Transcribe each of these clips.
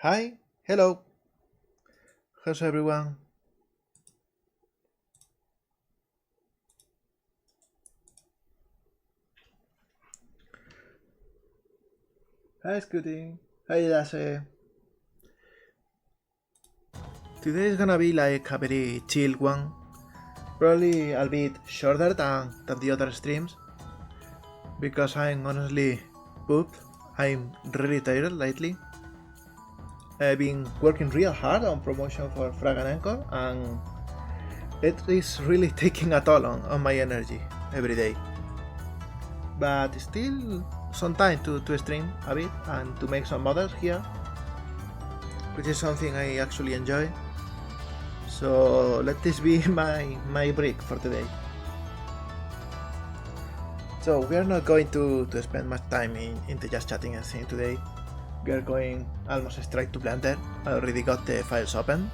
Hi, hello, how's everyone? Hi, Scooty. Hi, Dace. Today is gonna be like a very chill one, probably a bit shorter than the other streams, because I'm honestly pooped. I'm really tired lately. I've been working real hard on promotion for Frag and Anchor, and it is really taking a toll on my energy every day. But still, some time to stream a bit and to make some models here, which is something I actually enjoy. So let this be my break for today. So we are not going to spend much time into just chatting and seeing today. We are going almost straight to Blender. I already got the files open.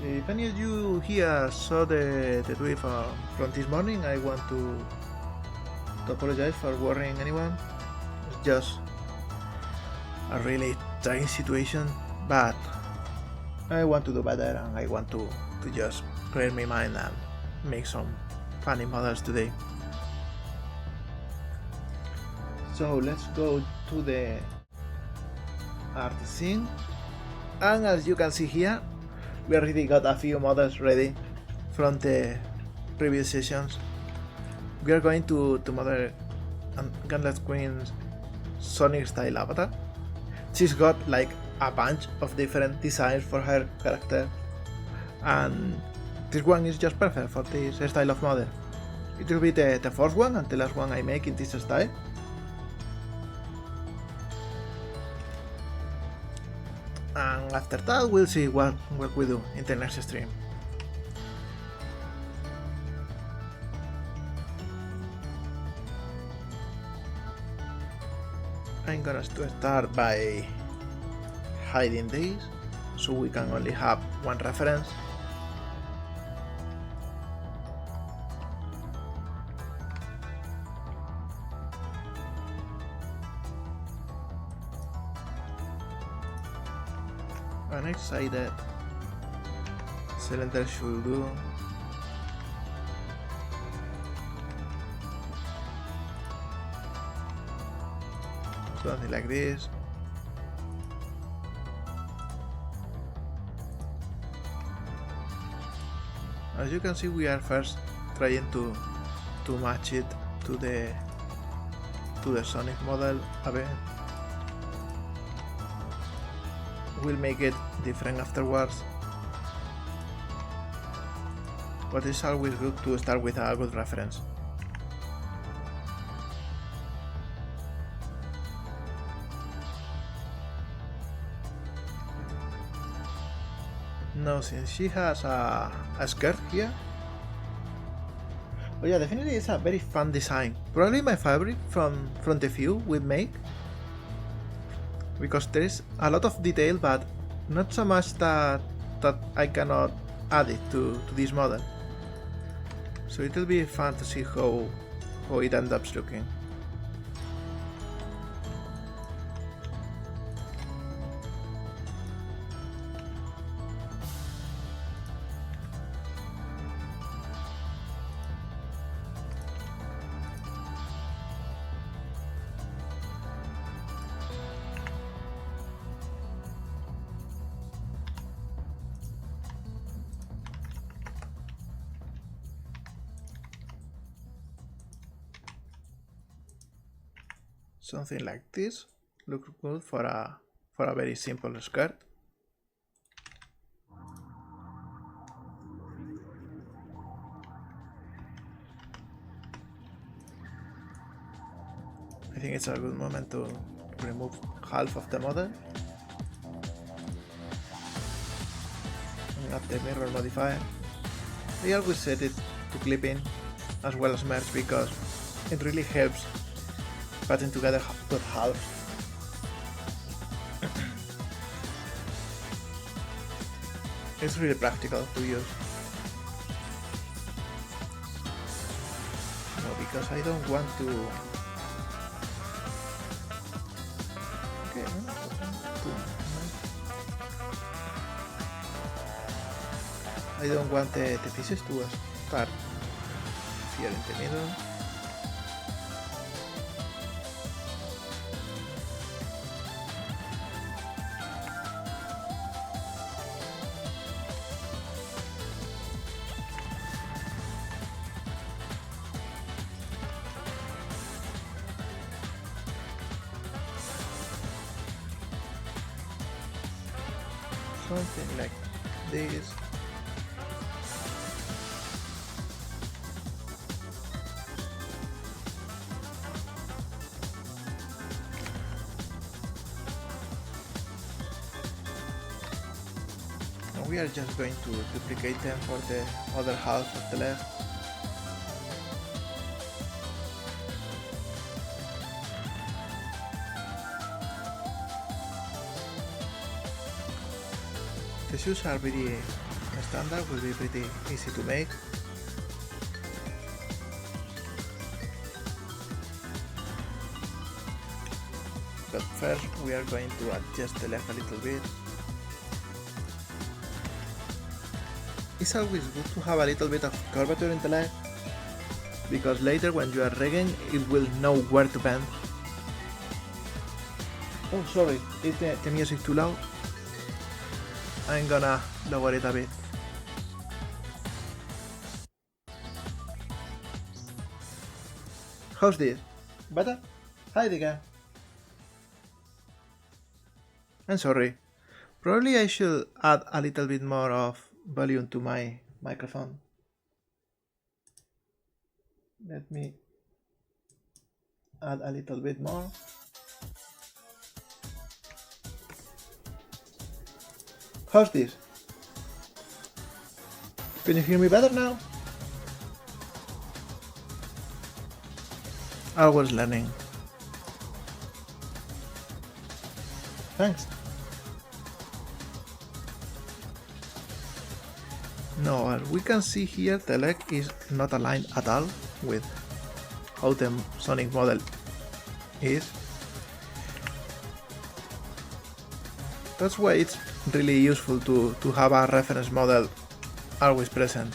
If any of you here saw the tweet from this morning, I want to apologize for worrying anyone. It's just a really trying situation, but I want to do better and I want to just clear my mind and make some funny models today. So let's go to the art scene, and as you can see here, we already got a few models ready from the previous sessions. We are going to model GauntletQueen's Sonic style avatar. She's got like a bunch of different designs for her character, and this one is just perfect for this style of model. It will be the fourth one and the last one I make in this style. And after that we'll see what we do in the next stream. I'm gonna start by hiding these so we can only have one reference. And I decided cylinder should do. Something like this. As you can see, we are first trying to match it to the Sonic model a bit. We'll make it different afterwards, but it's always good to start with a good reference. Now, since she has a skirt here, oh yeah, definitely it's a very fun design. Probably my favorite from the few we make, because there is a lot of detail, but not so much that I cannot add it to this model. So it will be fun to see how it ends up looking. Something like this looks good for a very simple skirt. I think it's a good moment to remove half of the model and add the mirror modifier. I always set it to clip in as well as merge because it really helps putting together good halves. It's really practical to use. No, because I don't want to I don't want the pieces to start here in the middle. Something like this. And we are just going to duplicate them for the other half of the leg. The shoes are very standard, will be pretty easy to make. But first we are going to adjust the leg a little bit. It's always good to have a little bit of curvature in the leg, because later when you are rigging it will know where to bend. Oh sorry, is the music too loud? I'm gonna lower it a bit. How's this? Better? Hi again. I'm sorry. Probably I should add a little bit more of volume to my microphone. Let me add a little bit more. How's this? Can you hear me better now? Always learning. Thanks. No, as we can see here, the leg is not aligned at all with how the Sonic model is. That's why it's really useful to have a reference model always present.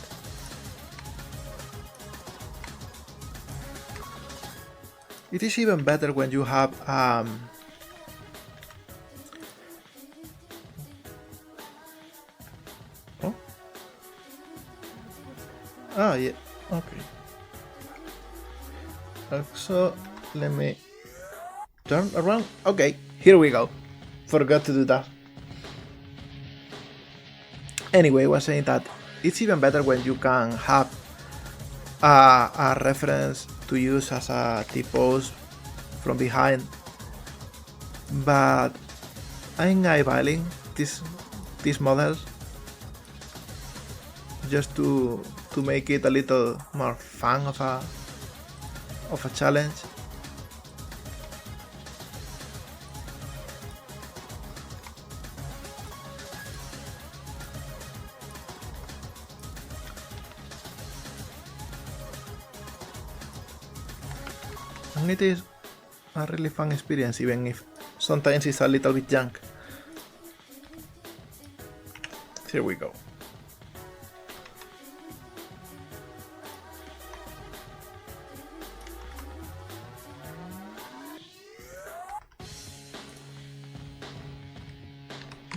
It is even better when you have oh? Ah, yeah, okay. So let me turn around. Okay, here we go. Forgot to do that. Anyway, I was saying that it's even better when you can have a reference to use as a T-pose from behind, but I'm eyeballing these models just to make it a little more fun of a challenge. And it is a really fun experience, even if sometimes it's a little bit junk. Here we go.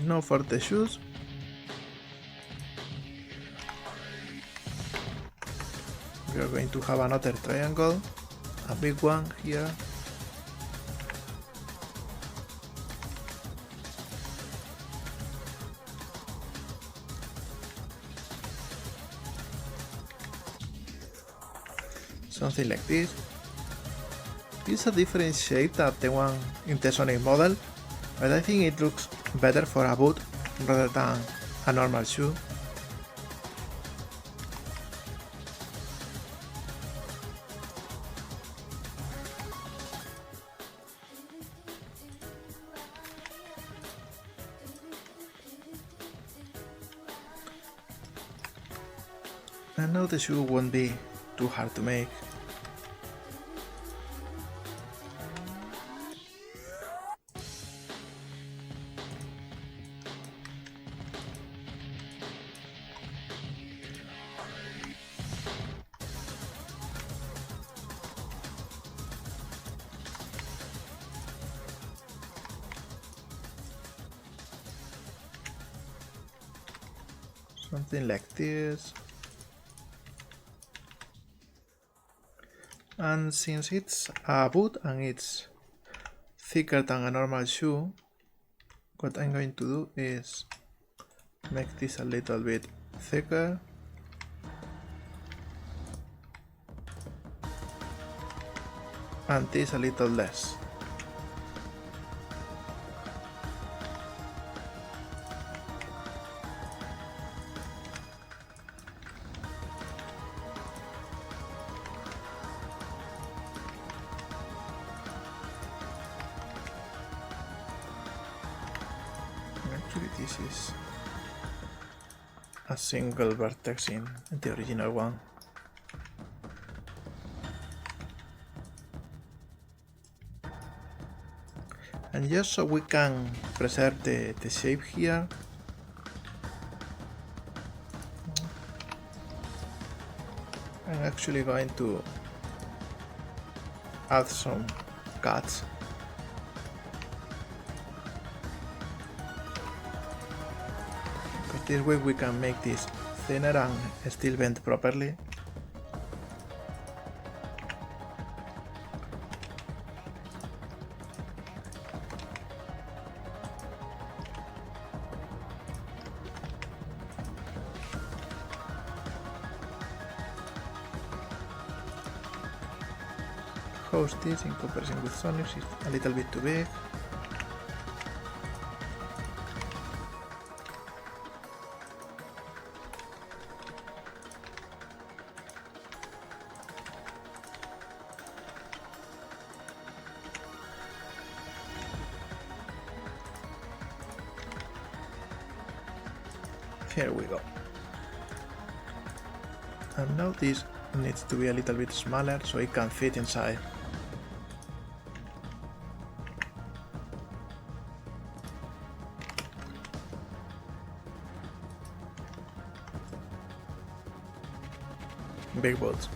Now for the shoes. We are going to have another triangle, a big one here. Something like this. It's a different shape than the one in the Sonic model, but I think it looks better for a boot rather than a normal shoe. And now the shoe won't be too hard to make. Something like this. And since it's a boot and it's thicker than a normal shoe, what I'm going to do is make this a little bit thicker. And this a little less. Actually, this is a single vertex in the original one. And just so we can preserve the shape here, I'm actually going to add some cuts. Because this way we can make this thinner and still bend properly. How's this in comparison with Sonic's? It's a little bit too big. Here we go. And now this needs to be a little bit smaller so it can fit inside. Big bolts.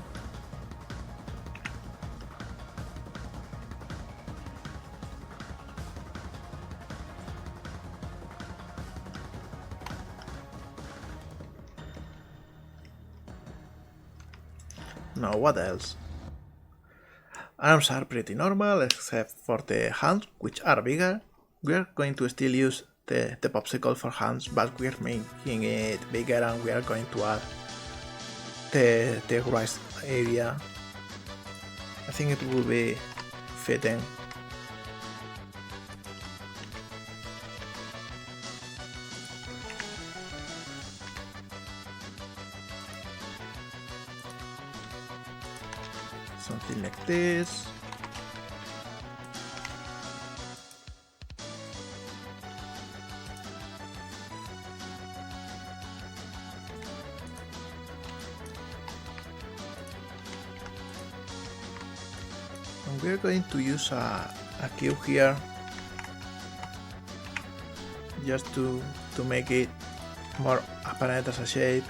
Now what else? Arms are pretty normal except for the hands, which are bigger. We are going to still use the popsicle for hands, but we are making it bigger and we are going to add the wrist area. I think it will be fitting. Something like this. And we're going to use a cube here just to make it more apparent as a shape.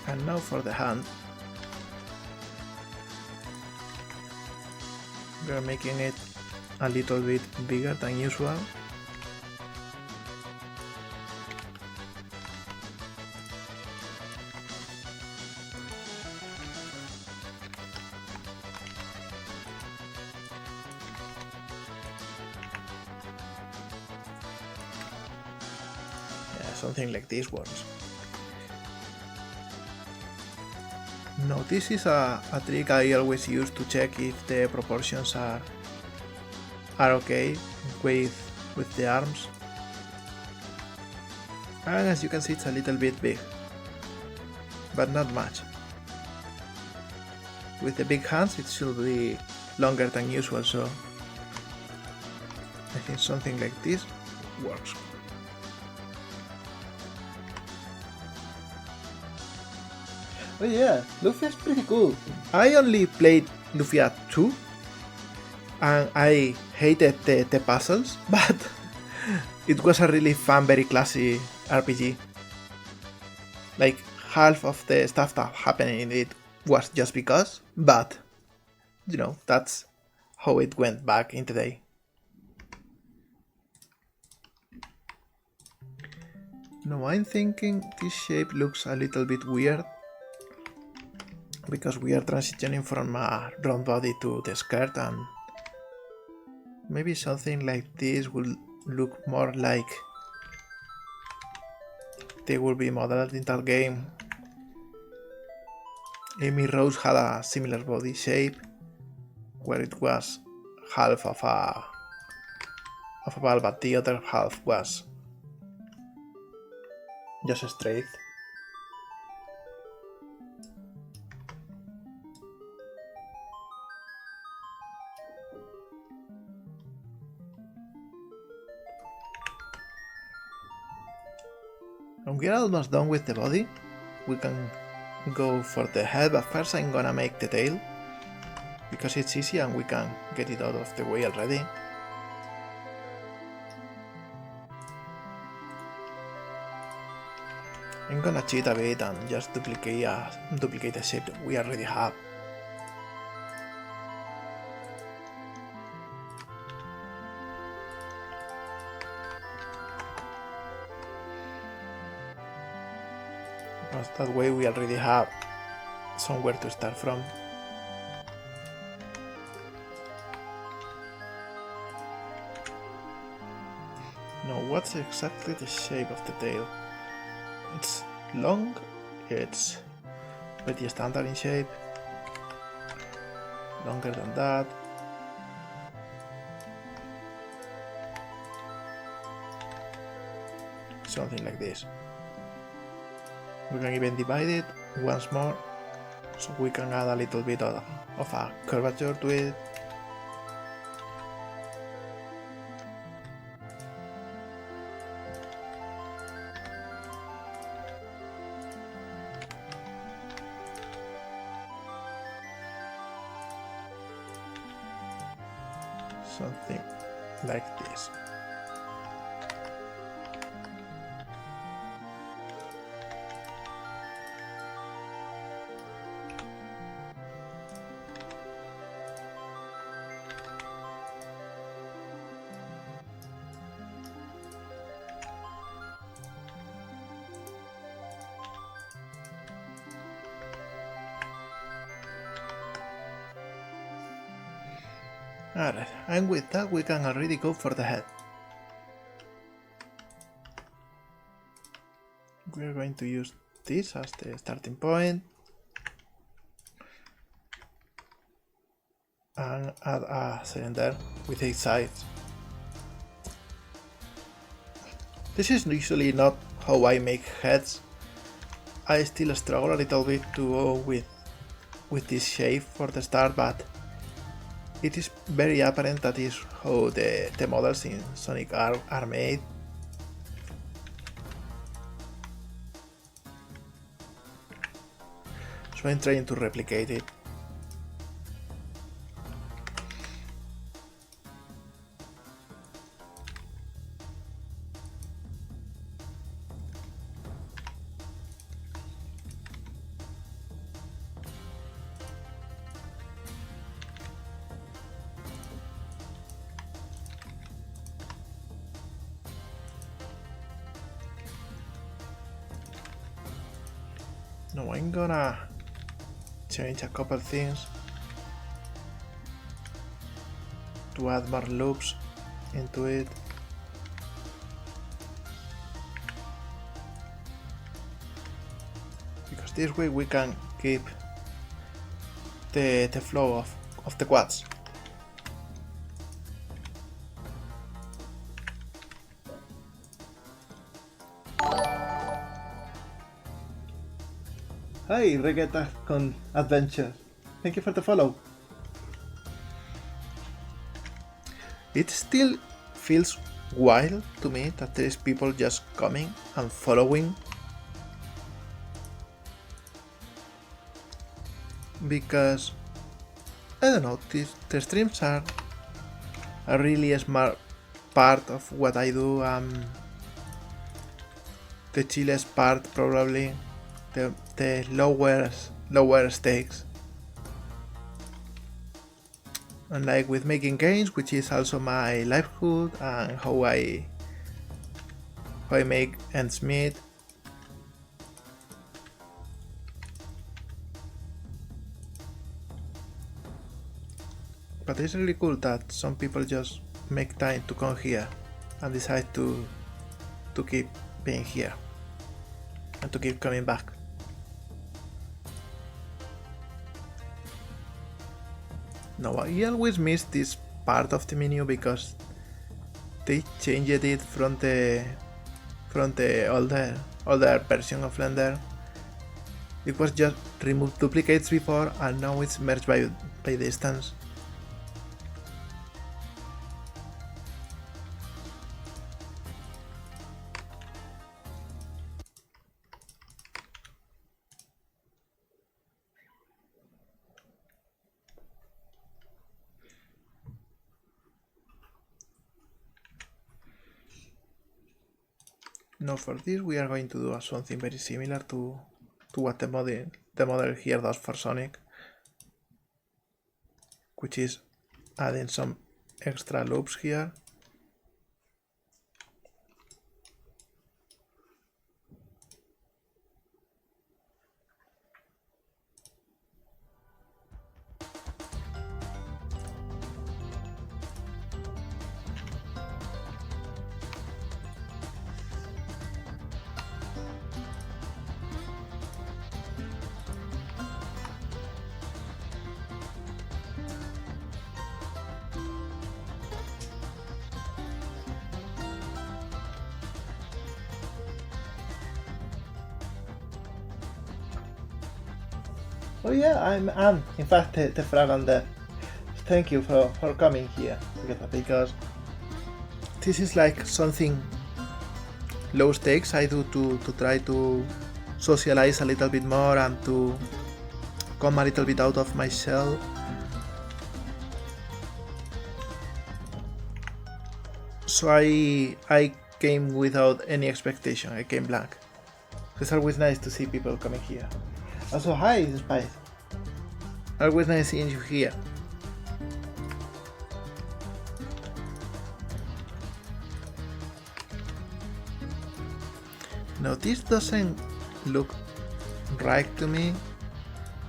And now for the hand. We are making it a little bit bigger than usual. Yeah, something like this works. Now this is a trick I always use to check if the proportions are okay with the arms. And as you can see, it's a little bit big, but not much. With the big hands it should be longer than usual, so I think something like this works. Oh yeah, Lufia is pretty cool. I only played Lufia 2 and I hated the puzzles, but It was a really fun, very classy RPG. Like, half of the stuff that happened in it was just because, but, you know, that's how it went back in the day. Now I'm thinking this shape looks a little bit weird, because we are transitioning from a round body to the skirt, and maybe something like this will look more like they will be modeled in that game. Amy Rose had a similar body shape, where it was half of a ball, but the other half was just straight. And we're almost done with the body. We can go for the head, but first I'm gonna make the tail, because it's easy and we can get it out of the way already. I'm gonna cheat a bit and just duplicate the shape that we already have. Because that way we already have somewhere to start from. Now, what's exactly the shape of the tail? It's long, it's pretty standard in shape, longer than that. Something like this. We can even divide it once more, so we can add a little bit of a curvature to it. Something like this. Alright, and with that we can already go for the head. We are going to use this as the starting point and add a cylinder with 8 sides. This is usually not how I make heads. I still struggle a little bit to go with this shape for the start, but it is very apparent that is how the models in Sonic are made. So I'm trying to replicate it. Now I'm gonna change a couple things to add more loops into it. Because this way we can keep the flow of the quads. Hi, Regueta con Adventure. Thank you for the follow. It still feels wild to me that there is people just coming and following. Because, I don't know, the streams are really smart part of what I do. The chillest part, probably the lower stakes. Unlike with making games, which is also my livelihood and how I make ends meet. But it's really cool that some people just make time to come here and decide to keep being here and to keep coming back. Now I always miss this part of the menu because they changed it from the older version of Blender. It was just remove duplicates before, and now it's merged by distance. Now for this we are going to do something very similar to what the model here does for Sonic, which is adding some extra loops here. Oh yeah, I'm in fact the frog on there. Thank you for coming here because this is like something low stakes I do to try to socialize a little bit more and to come a little bit out of my shell. So I came without any expectation. I came blank. It's always nice to see people coming here. Also, hi, Spice. Always nice seeing you here. Now, this doesn't look right to me.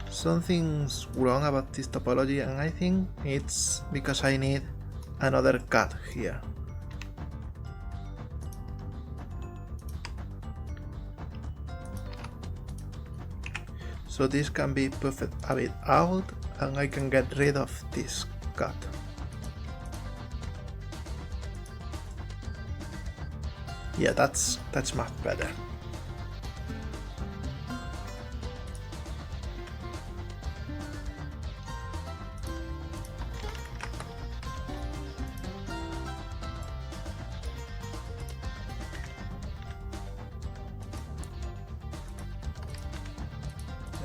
Something's wrong about this topology, and I think it's because I need another cut here. So this can be buffed a bit out and I can get rid of this cut. Yeah, that's much better.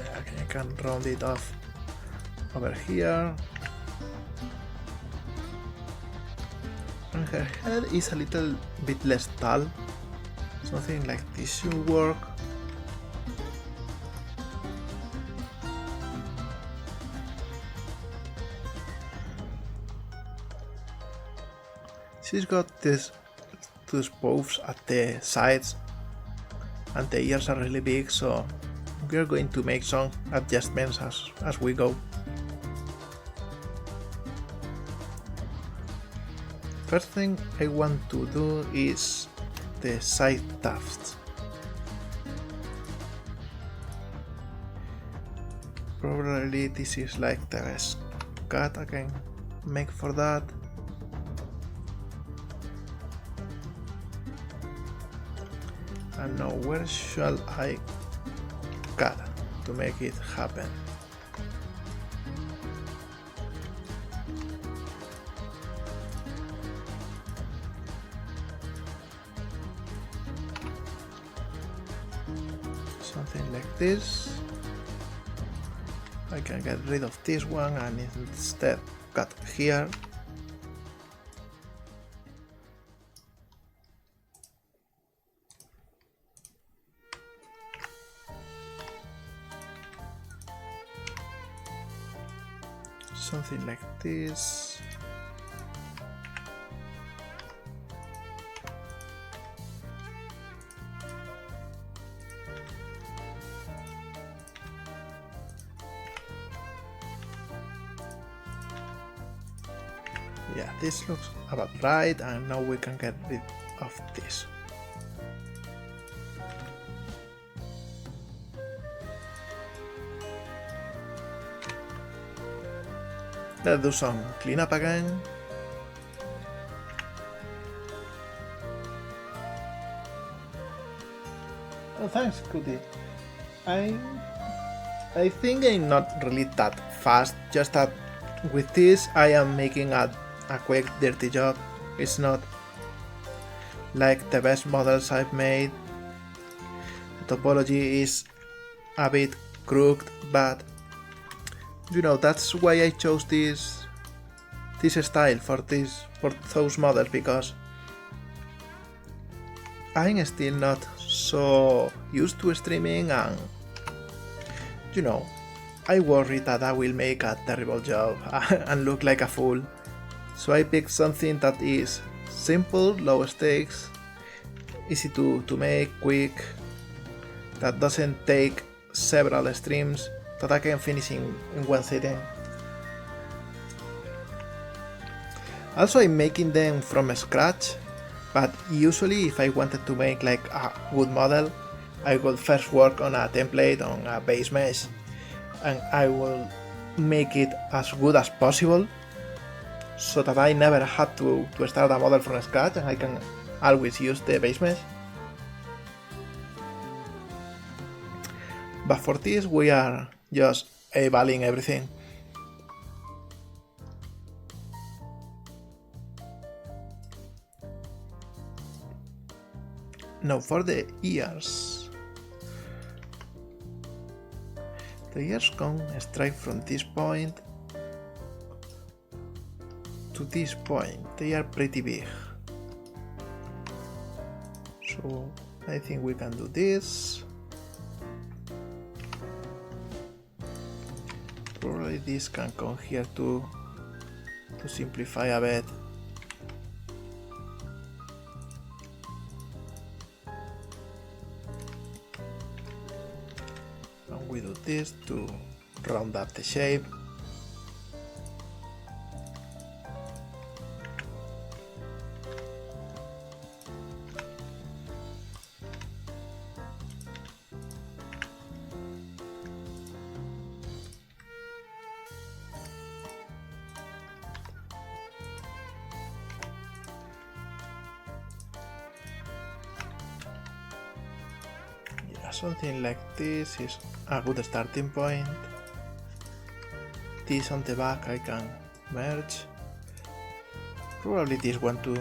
I can round it off over here. And her head is a little bit less tall. Something like this should work. She's got these spokes at the sides and the ears are really big, so we're going to make some adjustments as we go. First thing I want to do is the side tufts. Probably this is like the best cut I can make for that. And now where shall I cut to make it happen? Something like this. I can get rid of this one and instead cut here. something like this. Yeah, this looks about right, and now we can get rid of this. Let's do some cleanup again. Oh, thanks, Cootie. I think I'm not really that fast, just that with this I am making a quick dirty job. It's not like the best models I've made. The topology is a bit crooked, but you know, that's why I chose this style for those models, because I'm still not so used to streaming, and you know, I worry that I will make a terrible job and look like a fool. So I picked something that is simple, low stakes, easy to make, quick, that doesn't take several streams, that I can finish in one sitting. Also, I'm making them from scratch, but usually if I wanted to make like a good model, I would first work on a template, on a base mesh, and I will make it as good as possible, so that I never had to start a model from scratch and I can always use the base mesh. But for this we are just eyeballing everything. Now for the ears. The ears come straight from this point to this point. They are pretty big. So I think we can do this. Probably this can come here to simplify a bit. And we do this to round up the shape. Something like this is a good starting point. This on the back I can merge. Probably this one too.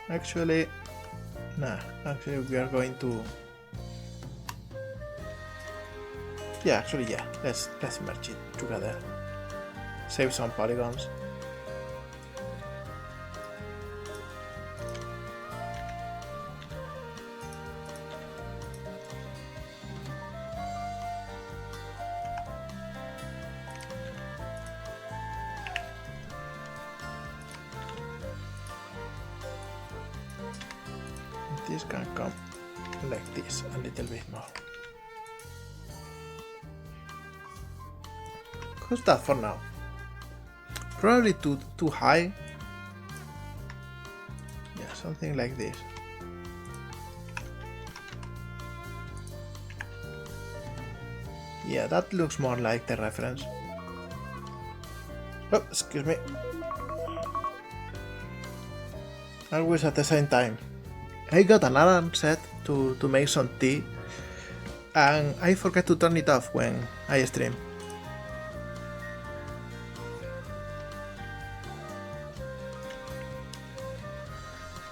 Actually, we are going to... Yeah, let's merge it together. Save some polygons. This can come like this, a little bit more. How's that for now? Probably too high. Yeah, something like this. Yeah, that looks more like the reference. Oh, excuse me. Always at the same time. I got an alarm set to make some tea, and I forget to turn it off when I stream.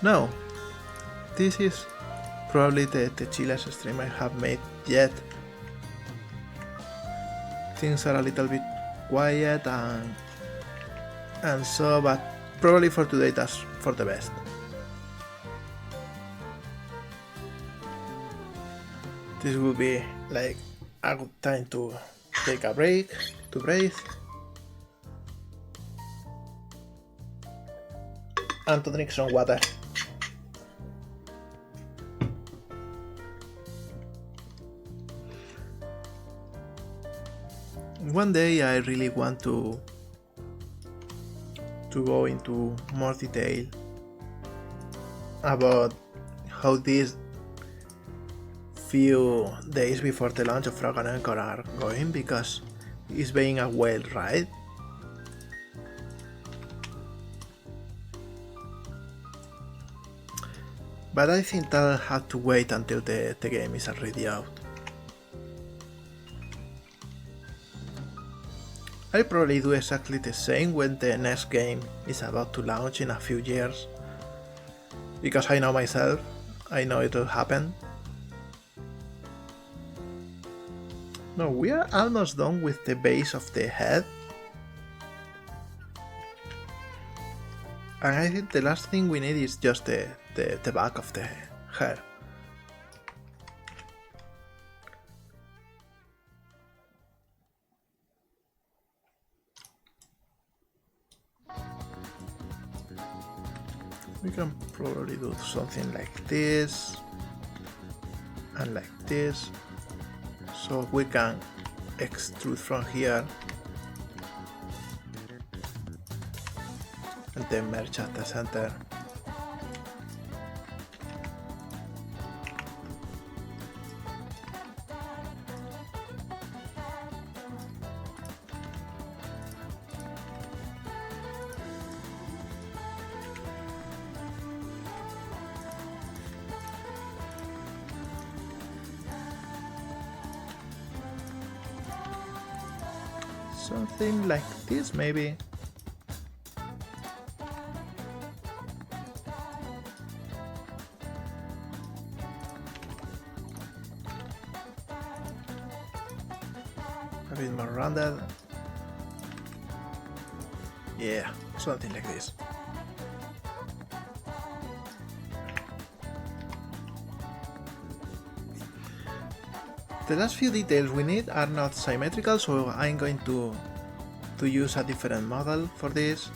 No, this is probably the chillest stream I have made yet. Things are a little bit quiet and so, but probably for today that's for the best. This will be like a good time to take a break, to breathe, and to drink some water. One day I really want to go into more detail about how these few days before the launch of Frog and Anchor are going, because it's being a wild ride. But I think I'll have to wait until the game is already out. I'll probably do exactly the same when the next game is about to launch in a few years. Because I know myself, I know it will happen. No, we are almost done with the base of the head. And I think the last thing we need is just the back of the hair. We can probably do something like this and like this, so we can extrude from here and then merge at the center. Something like this, maybe. A bit more rounded. Yeah, something like this. The last few details we need are not symmetrical, so I'm going to use a different model for this.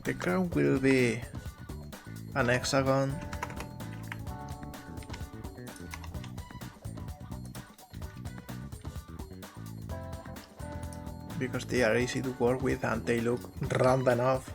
The crown will be an hexagon. Because they are easy to work with and they look round enough.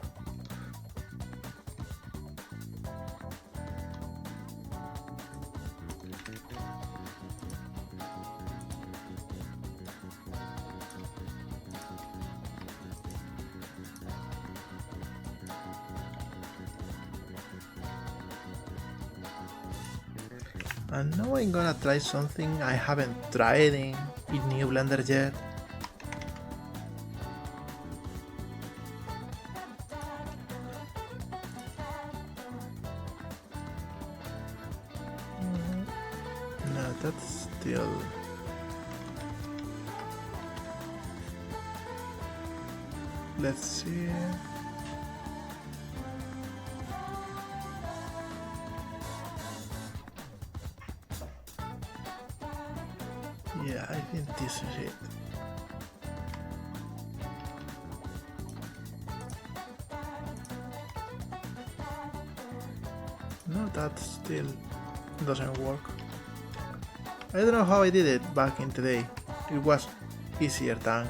And now I'm gonna try something I haven't tried in New Blender yet. No, that's still... Let's see... Yeah, I think this is it. No, that still doesn't work. I don't know how I did it back in the day. It was easier than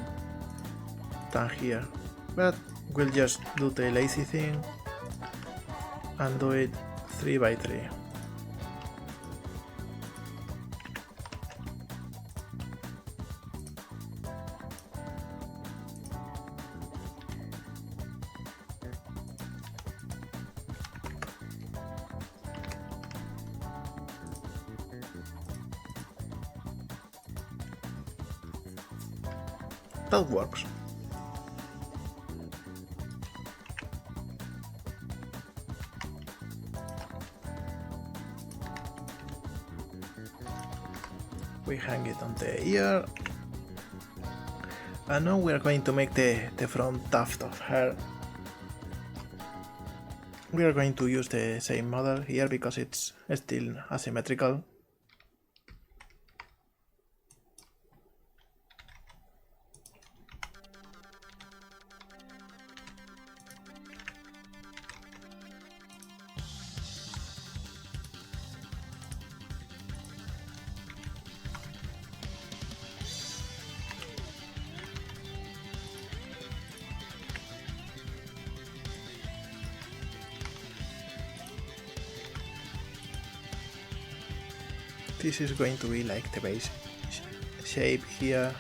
here. But we'll just do the lazy thing and do it 3 by 3. That works. We hang it on the ear. And now we are going to make the front tuft of hair We are going to use the same model here because it's still asymmetrical. This is going to be like the base shape here.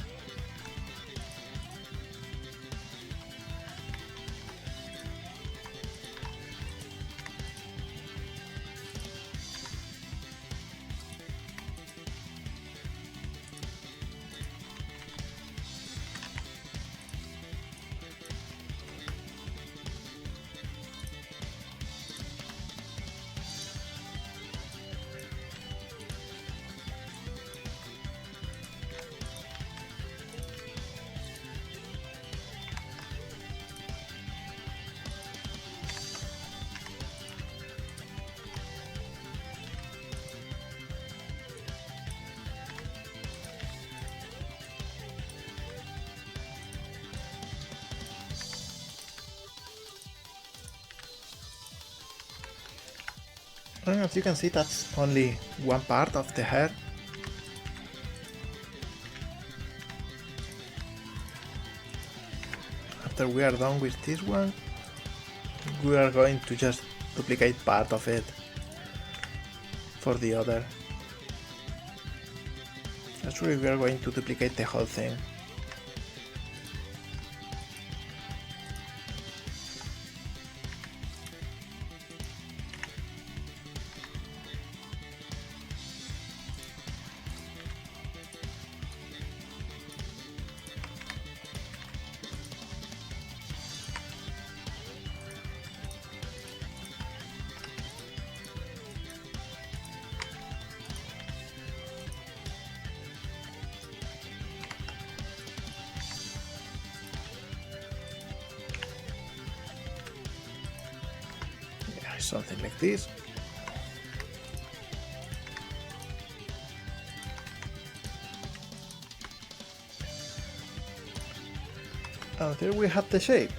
And as you can see, that's only one part of the hair. After we are done with this one, we are going to just duplicate part of it for the other. Actually, we are going to duplicate the whole thing. Something like this. And there we have the shape.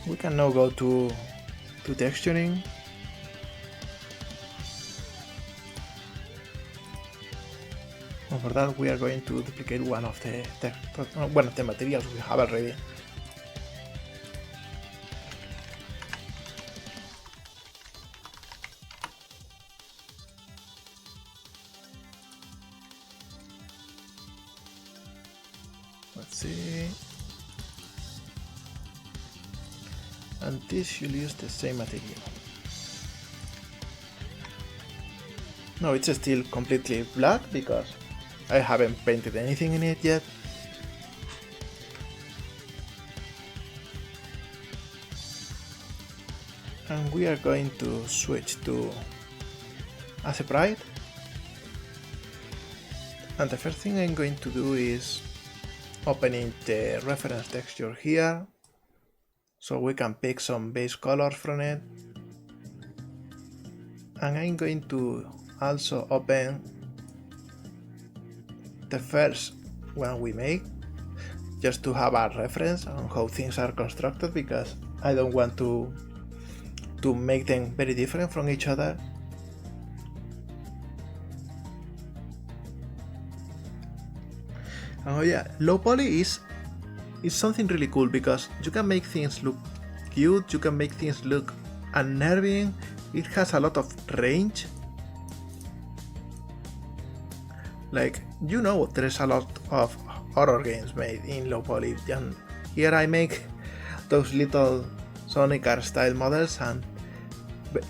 We can now go to texturing. And for that we are going to duplicate one of the materials we have already. Let's see. And this should use the same material. No, it's still completely black because I haven't painted anything in it yet. And we are going to switch to as a bride. And the first thing I'm going to do is opening the reference texture here, so we can pick some base colors from it. And I'm going to also open the first one we make, just to have a reference on how things are constructed, because I don't want to make them very different from each other. Oh yeah, low poly is something really cool because you can make things look cute, you can make things look unnerving, it has a lot of range. Like, you know, there's a lot of horror games made in low poly, and here I make those little Sonic art style models and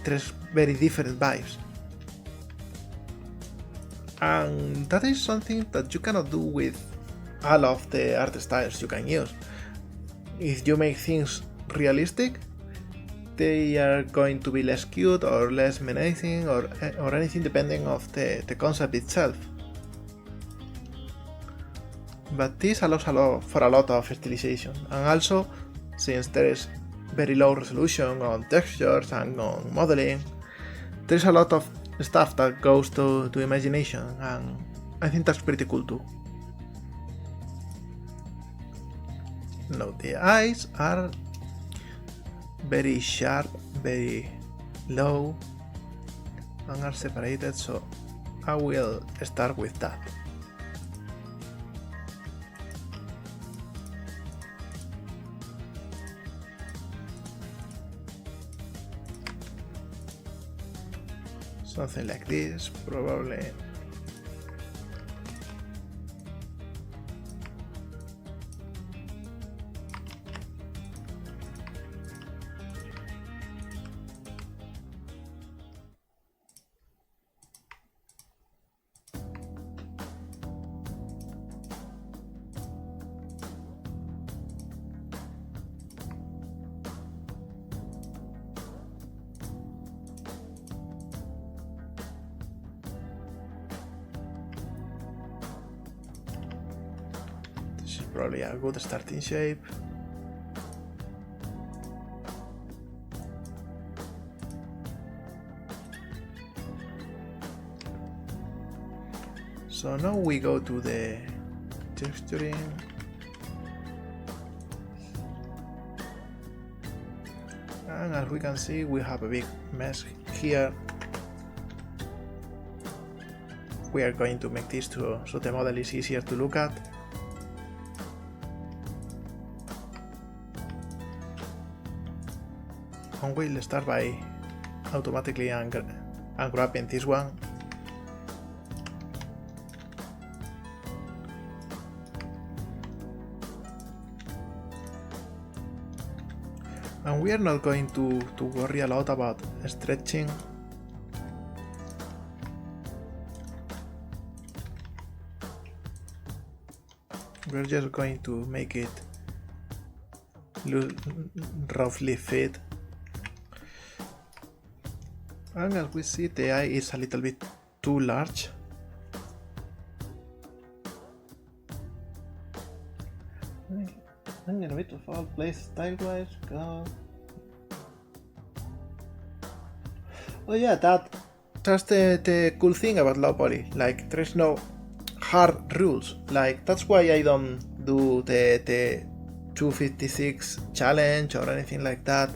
there's very different vibes. And that is something that you cannot do with all of the art styles you can use. If you make things realistic, they are going to be less cute or less menacing or anything depending of the concept itself. But this allows for a lot of stylization, and also since there is very low resolution on textures and on modeling. There's a lot of stuff that goes to imagination, and I think that's pretty cool too. Now the eyes are very sharp, very low, and are separated, so I will start with that. Something like this, probably. This is probably a good starting shape. So now we go to the texturing. And as we can see, we have a big mess here. We are going to make this so the model is easier to look at. And we'll start by automatically ungrabbing this one. And we are not going to worry a lot about stretching. We're just going to make it roughly fit. And as we see, the eye is a little bit too large. I'm gonna wait to fall place style-wise. Go. Oh yeah, that's the cool thing about low poly. Like, there's no hard rules. Like, that's why I don't do the 256 challenge or anything like that.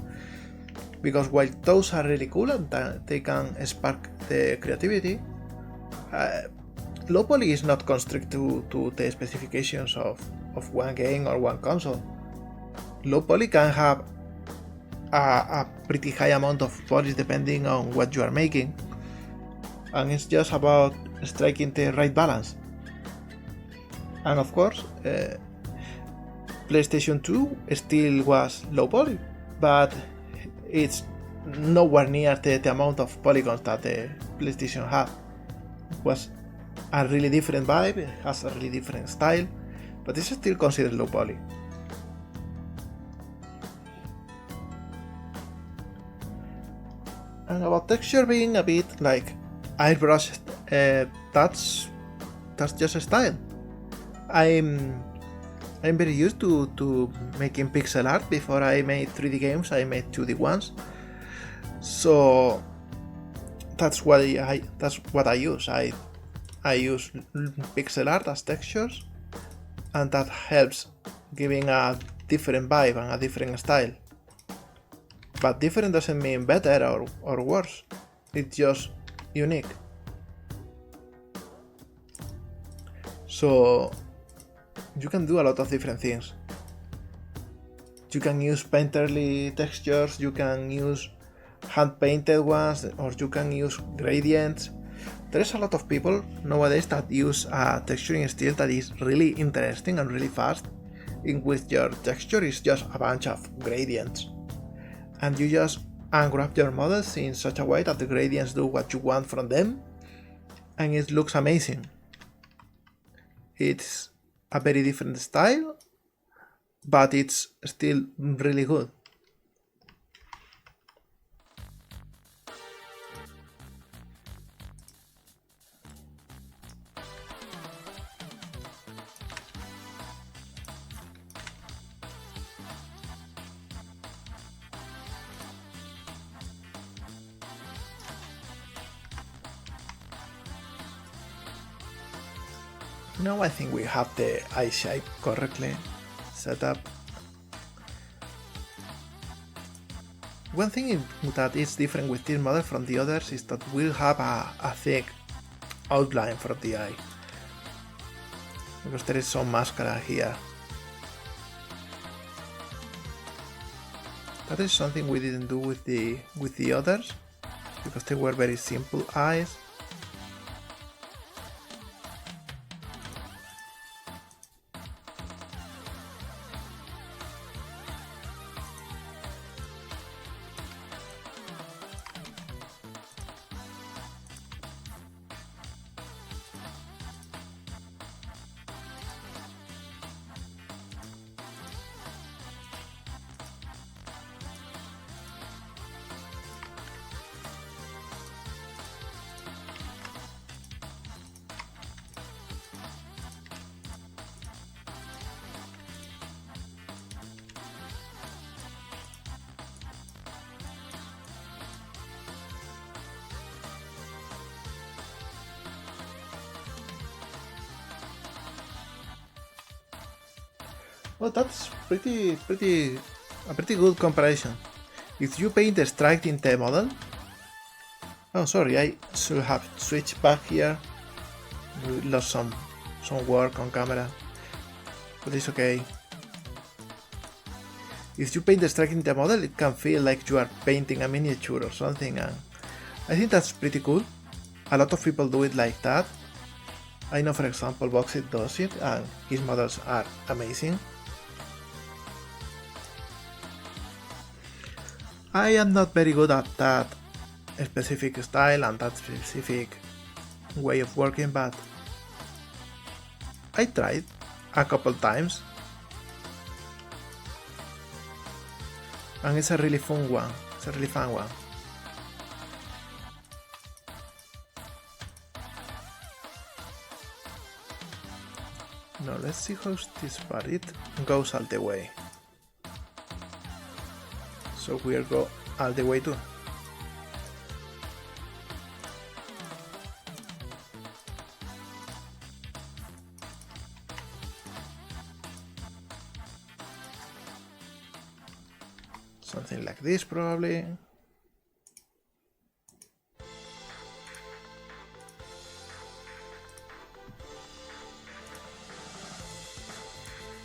Because while those are really cool and they can spark the creativity, low poly is not constricted to the specifications of one game or one console. Low poly can have a pretty high amount of polish depending on what you are making, and it's just about striking the right balance. And of course, PlayStation 2 still was low poly, but it's nowhere near the amount of polygons that the PlayStation had. It was a really different vibe, it has a really different style, but it's still considered low poly. And about texture being a bit like airbrushed, that's just a style. I'm very used to making pixel art. Before I made 3D games, I made 2D ones. So that's what I use. I use pixel art as textures, and that helps giving a different vibe and a different style. But different doesn't mean better or worse. It's just unique. So you can do a lot of different things. You can use painterly textures, you can use hand painted ones, or you can use gradients. There's a lot of people nowadays that use a texturing style that is really interesting and really fast, in which your texture is just a bunch of gradients. And you just unwrap your models in such a way that the gradients do what you want from them, and it looks amazing. It's a very different style, but it's still really good. Now I think we have the eye shape correctly set up. One thing that is different with this model from the others is that we'll have a thick outline for the eye, because there is some mascara here. That is something we didn't do with the others, because they were very simple eyes. Well, that's a pretty good comparison. If you paint the stripe in the model... Oh, sorry, I should have switched back here. We lost some work on camera, but it's okay. If you paint the stripe in the model, it can feel like you are painting a miniature or something, and I think that's pretty cool. A lot of people do it like that. I know, for example, Boxit does it, and his models are amazing. I am not very good at that specific style and that specific way of working, but I tried a couple times, and it's a really fun one. It's a really fun one. Now let's see how this part it goes all the way. So we'll go all the way too. Something like this probably.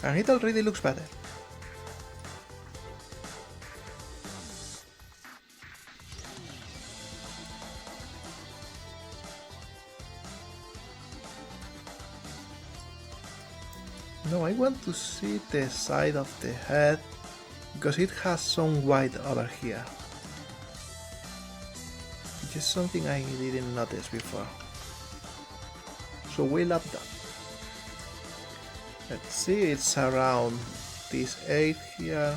And it already looks better. Now I want to see the side of the head, because it has some white over here, which is something I didn't notice before. So we'll up that. Let's see, it's around this 8 here,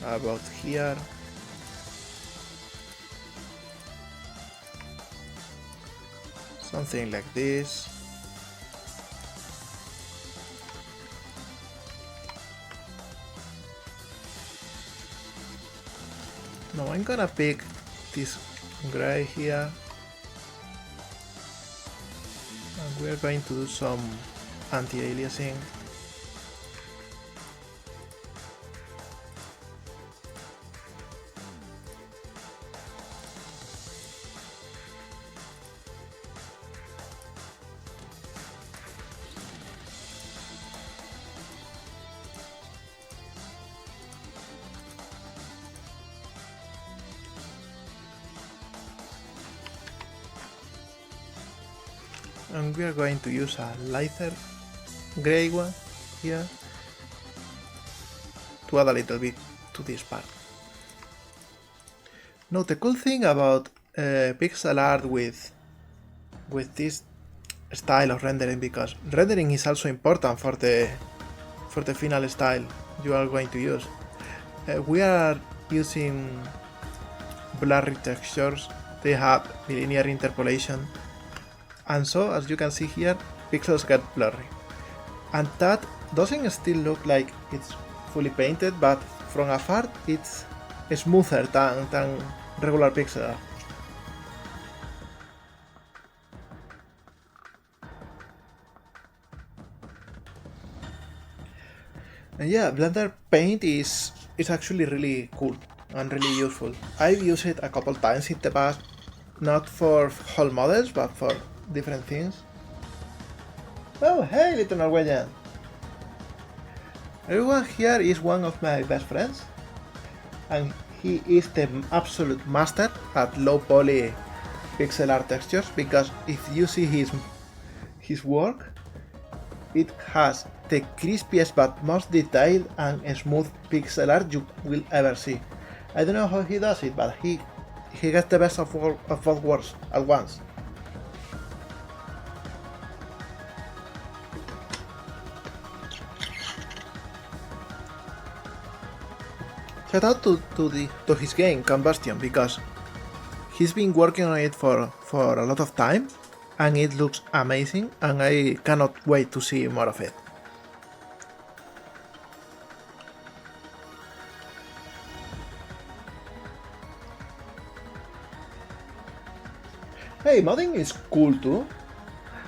about here. Something like this. Now I'm gonna pick this gray here, and we're going to do some anti-aliasing. And we are going to use a lighter gray one here to add a little bit to this part. Now the cool thing about pixel art with this style of rendering, because rendering is also important for the final style you are going to use. We are using blurry textures, they have linear interpolation, and so as you can see here, pixels get blurry. And that doesn't still look like it's fully painted, but from afar it's smoother than regular pixel art. And yeah, Blender Paint is actually really cool and really useful. I've used it a couple times in the past, not for whole models, but for different things. Oh, hey, little Norwegian! Everyone here is one of my best friends, and he is the absolute master at low poly pixel art textures, because if you see his work, it has the crispiest but most detailed and smooth pixel art you will ever see. I don't know how he does it, but he gets the best of both worlds at once. Shout out to his game Combustion, because he's been working on it for a lot of time, and it looks amazing, and I cannot wait to see more of it. Hey, modding is cool too.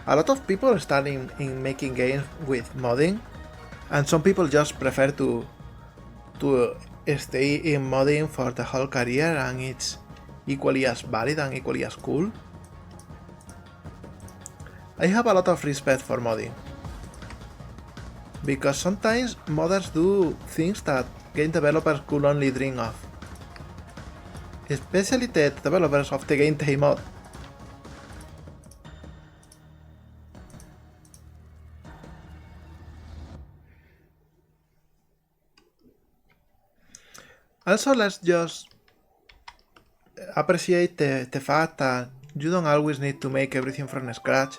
A lot of people are starting in making games with modding, and some people just prefer to stay in modding for the whole career, and it's equally as valid and equally as cool. I have a lot of respect for modding, because sometimes modders do things that game developers could only dream of. Especially the developers of the game they mod. Also, let's just appreciate the fact that you don't always need to make everything from scratch,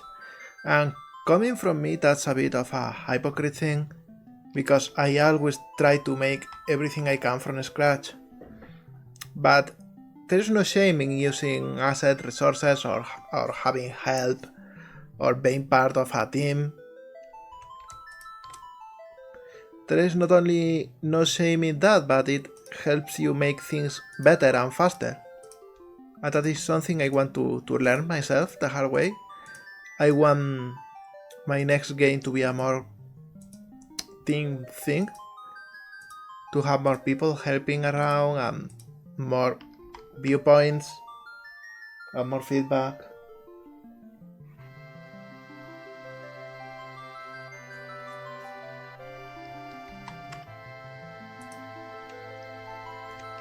and coming from me, that's a bit of a hypocrite thing, because I always try to make everything I can from scratch. But there's no shame in using asset resources or having help or being part of a team. There is not only no shame in that, but it helps you make things better and faster. And that is something I want to learn myself the hard way. I want my next game to be a more team thing, to have more people helping around and more viewpoints and more feedback.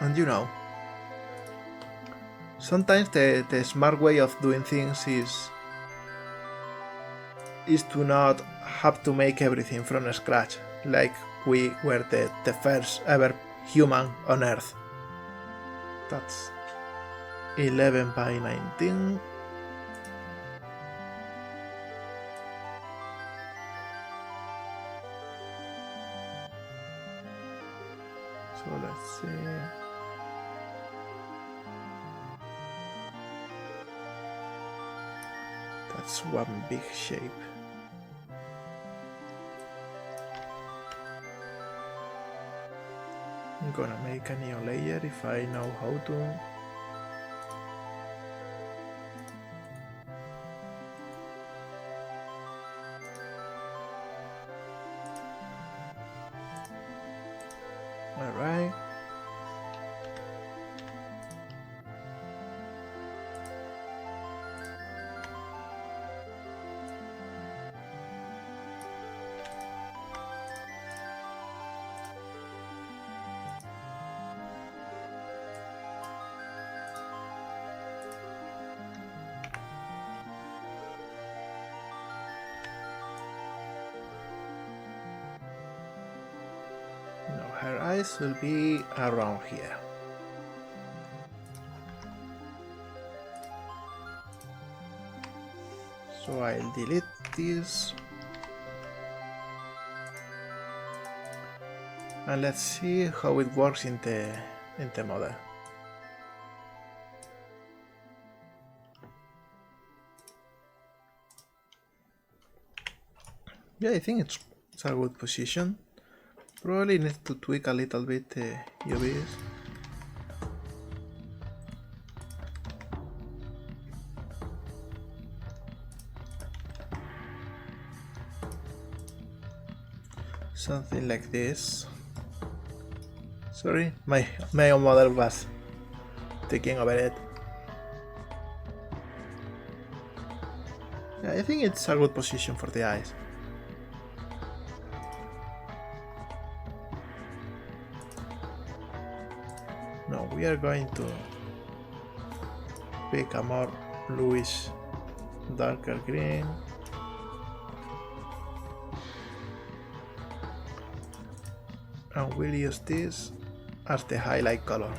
And you know, sometimes the smart way of doing things is to not have to make everything from scratch, like we were the first ever human on Earth. That's 11 by 19. So let's see. That's one big shape. I'm gonna make a new layer if I know how to. Alright. Her eyes will be around here. So I'll delete this. And let's see how it works in the model. Yeah, I think it's a good position. Probably need to tweak a little bit the UVs. Something like this. Sorry, my own model was taking over it. Yeah, I think it's a good position for the eyes. No, we are going to pick a more bluish, darker green. And we'll use this as the highlight color.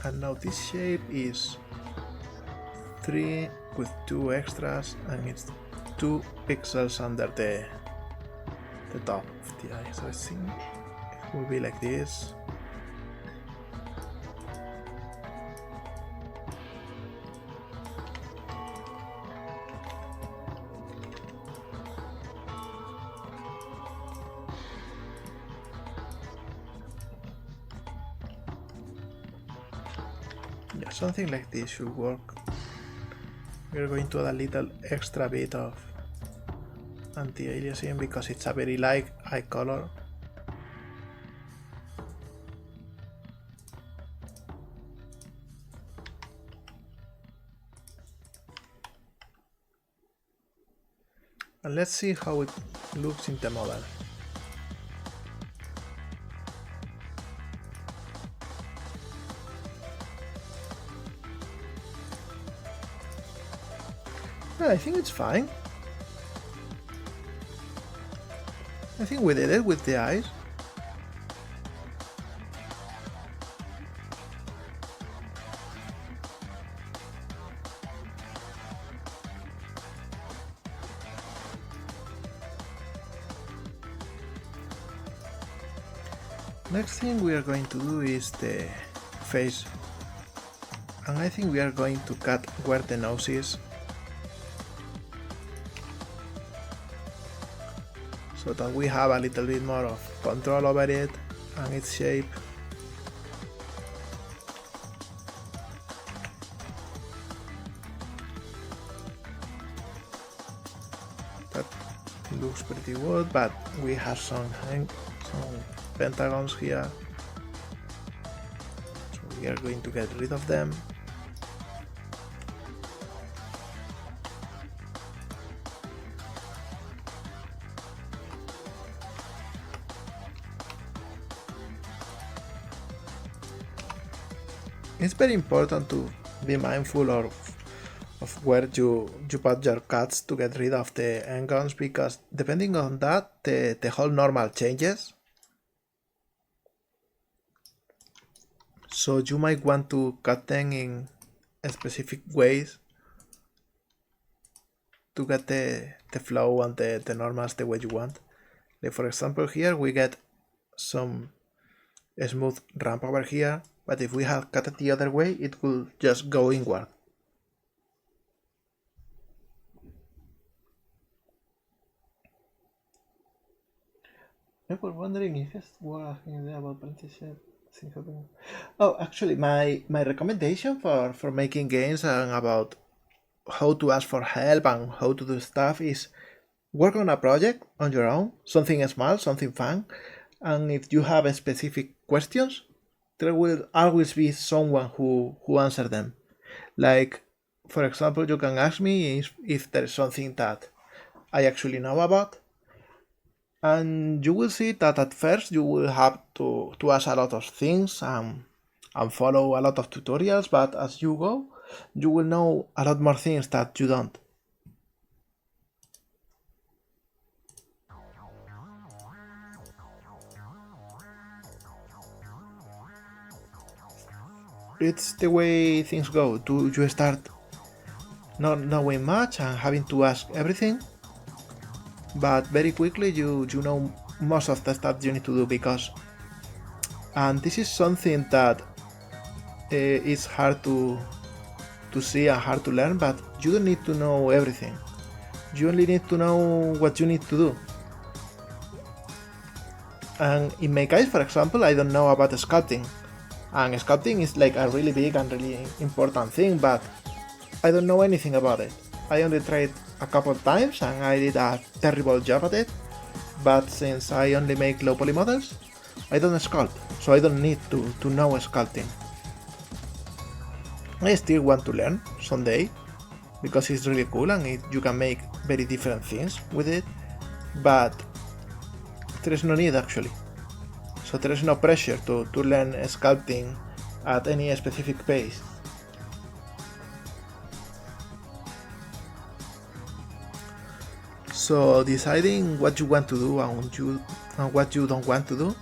And now this shape is 3 with 2 extras, and it's 2 pixels under the top of the eye. So I think it will be like this. Yeah, something like this should work. We're going to add a little extra bit of anti-aliasing because it's a very light eye color. And let's see how it looks in the model. Yeah, I think it's fine. I think we did it with the eyes. Next thing we are going to do is the face, and I think we are going to cut where the nose is, so that we have a little bit more of control over it and its shape. That looks pretty good, but we have some pentagons here, so we are going to get rid of them. It's very important to be mindful of where you put your cuts to get rid of the endgons, because depending on that, the whole normal changes. So you might want to cut them in specific ways to get the flow and the normals the way you want. Like for example, here we get some smooth ramp over here, but if we had cut it the other way, it will just go inward. I was wondering if it's worth about apprenticeship. Oh, actually, my recommendation for making games and about how to ask for help and how to do stuff is work on a project on your own, something small, something fun, and if you have specific questions, there will always be someone who answers them. Like, for example, you can ask me if there is something that I actually know about, and you will see that at first you will have to ask a lot of things and follow a lot of tutorials, but as you go, you will know a lot more things that you don't. It's the way things go. You start not knowing much and having to ask everything, but very quickly you know most of the stuff you need to do, because, and this is something that is hard to see and hard to learn, but you don't need to know everything. You only need to know what you need to do. And in my case, for example, I don't know about sculpting. And sculpting is like a really big and really important thing, but I don't know anything about it. I only tried a couple times and I did a terrible job at it, but since I only make low poly models, I don't sculpt, so I don't need to know sculpting. I still want to learn someday, because it's really cool and you can make very different things with it, but there is no need actually. So there is no pressure to learn sculpting at any specific pace. So deciding what you want to do and what you don't want to do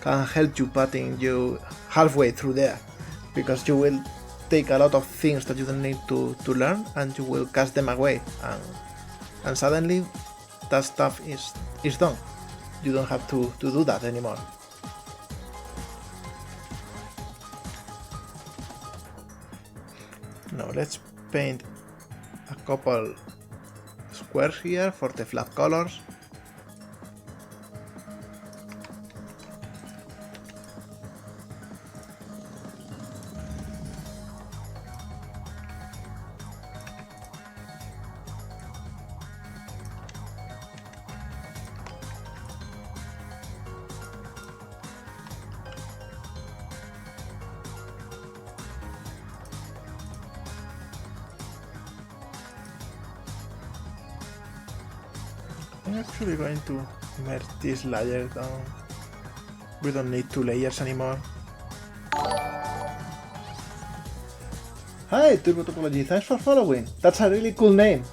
can help you putting you halfway through there, because you will take a lot of things that you don't need to learn and you will cast them away, and suddenly that stuff is done. You don't have to do that anymore. Now let's paint a couple squares here for the flat colors. I'm actually going to merge this layer down. We don't need 2 layers anymore. Hi, Turbo Topology, thanks for following. That's a really cool name.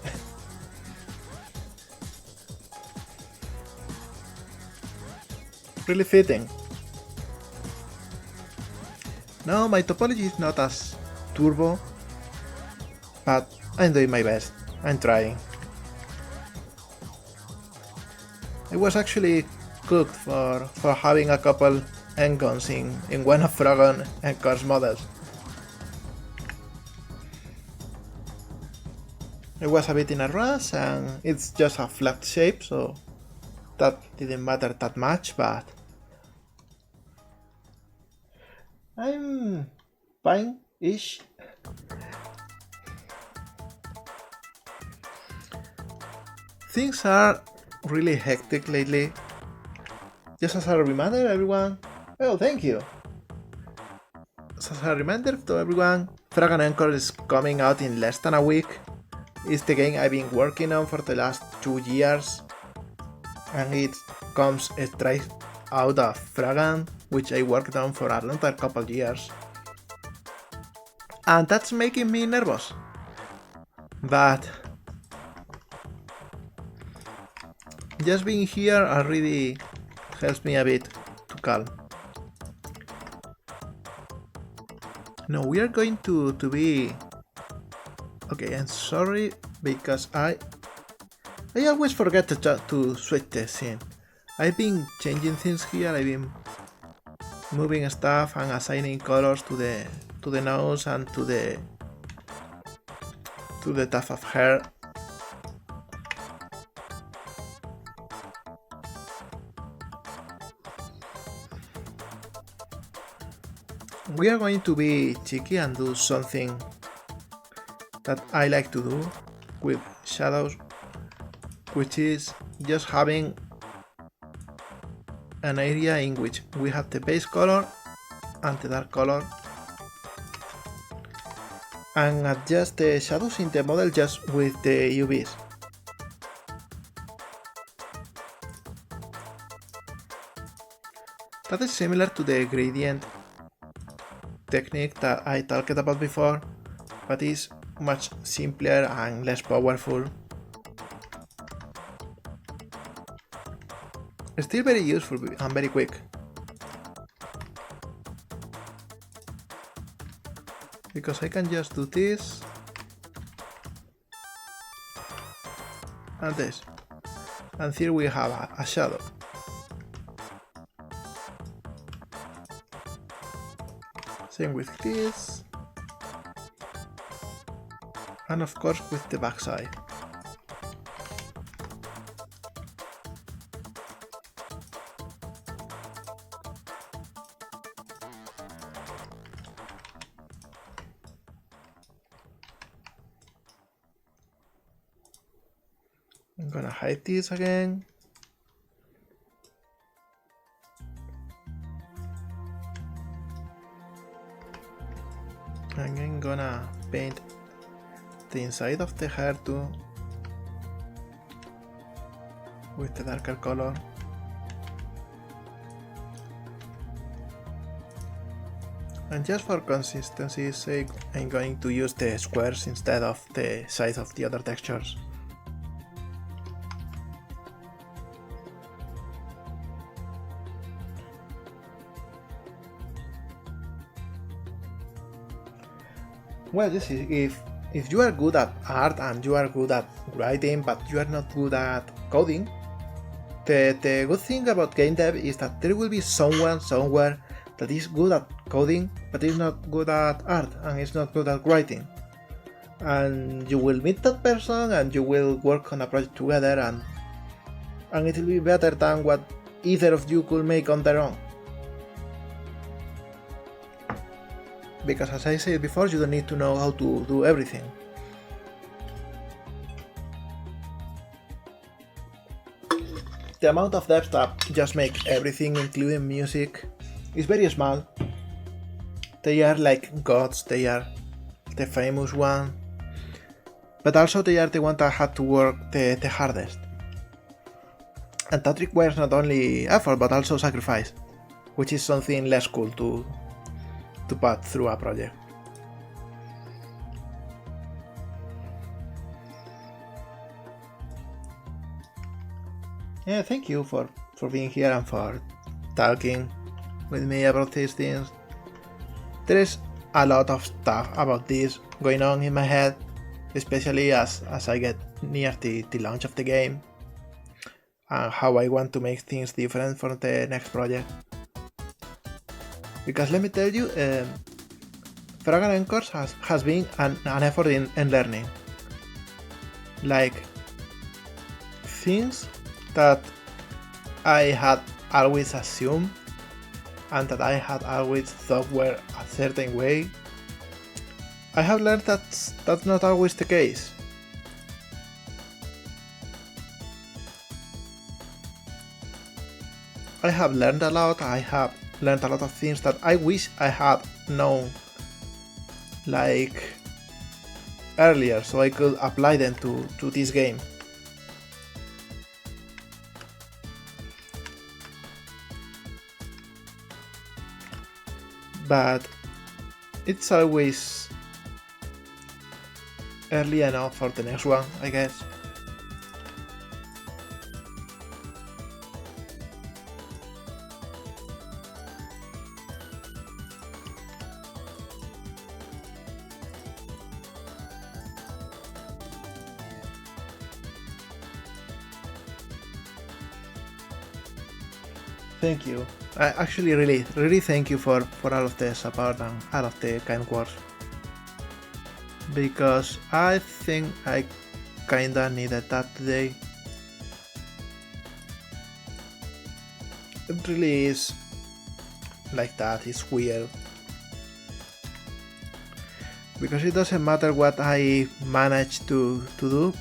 Really fitting. No, my topology is not as turbo, but I'm doing my best. I'm trying. I was actually cooked for having a couple encons in one of Frogon Encor's models. I was a bit in a rush and it's just a flat shape, so that didn't matter that much, but I'm fine-ish. Things are really hectic lately. Just as a reminder, everyone. Oh, thank you. Just as a reminder to everyone, Frogon Encore is coming out in less than a week. It's the game I've been working on for the last 2 years, and it comes straight out of Frogon, which I worked on for another couple years. And that's making me nervous. But just being here already helps me a bit to calm. No, we are going to be... Okay, I'm sorry, because I always forget to switch the scene. I've been changing things here, I've been moving stuff and assigning colors to the nose and to the tuft of hair. We are going to be cheeky and do something that I like to do with shadows, which is just having an area in which we have the base color and the dark color, and adjust the shadows in the model just with the UVs. That is similar to the gradient technique that I talked about before, but is much simpler and less powerful. Still very useful and very quick. Because I can just do this and this, and here we have a shadow. Same with this, and of course with the backside. I'm gonna hide this again. And I'm gonna paint the inside of the hair too with the darker color. And just for consistency's sake, I'm going to use the squares instead of the size of the other textures. Well, you see, if you are good at art and you are good at writing, but you are not good at coding, the good thing about game dev is that there will be someone somewhere that is good at coding, but is not good at art and is not good at writing. And you will meet that person and you will work on a project together, and it will be better than what either of you could make on their own. Because as I said before, you don't need to know how to do everything. The amount of devs that just make everything, including music, is very small. They are like gods, they are the famous one, but also they are the one that had to work the hardest. And that requires not only effort but also sacrifice, which is something less cool to put through a project. Yeah, thank you for being here and for talking with me about these things. There is a lot of stuff about this going on in my head, especially as I get near the launch of the game, and how I want to make things different for the next project. Because let me tell you, Frog and Anchors has been an effort in learning. Like, things that I had always assumed and that I had always thought were a certain way, I have learned that's not always the case. I have learned a lot, I have learned a lot of things that I wish I had known like earlier so I could apply them to this game. But it's always early enough for the next one, I guess. Thank you. I actually really thank you for all of the support and all of the kind words. Because I think I kinda needed that today. It really is like that, it's weird. Because it doesn't matter what I manage to do,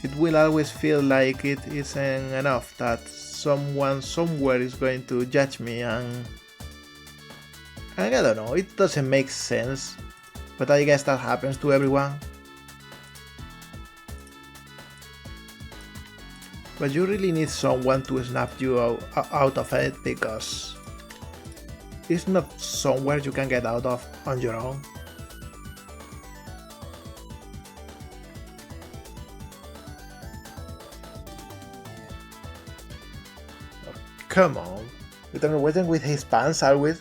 it will always feel like it isn't enough, that someone somewhere is going to judge me, and I don't know, it doesn't make sense, but I guess that happens to everyone. But you really need someone to snap you out of it, because it's not somewhere you can get out of on your own. Come on, waiting with his pants always.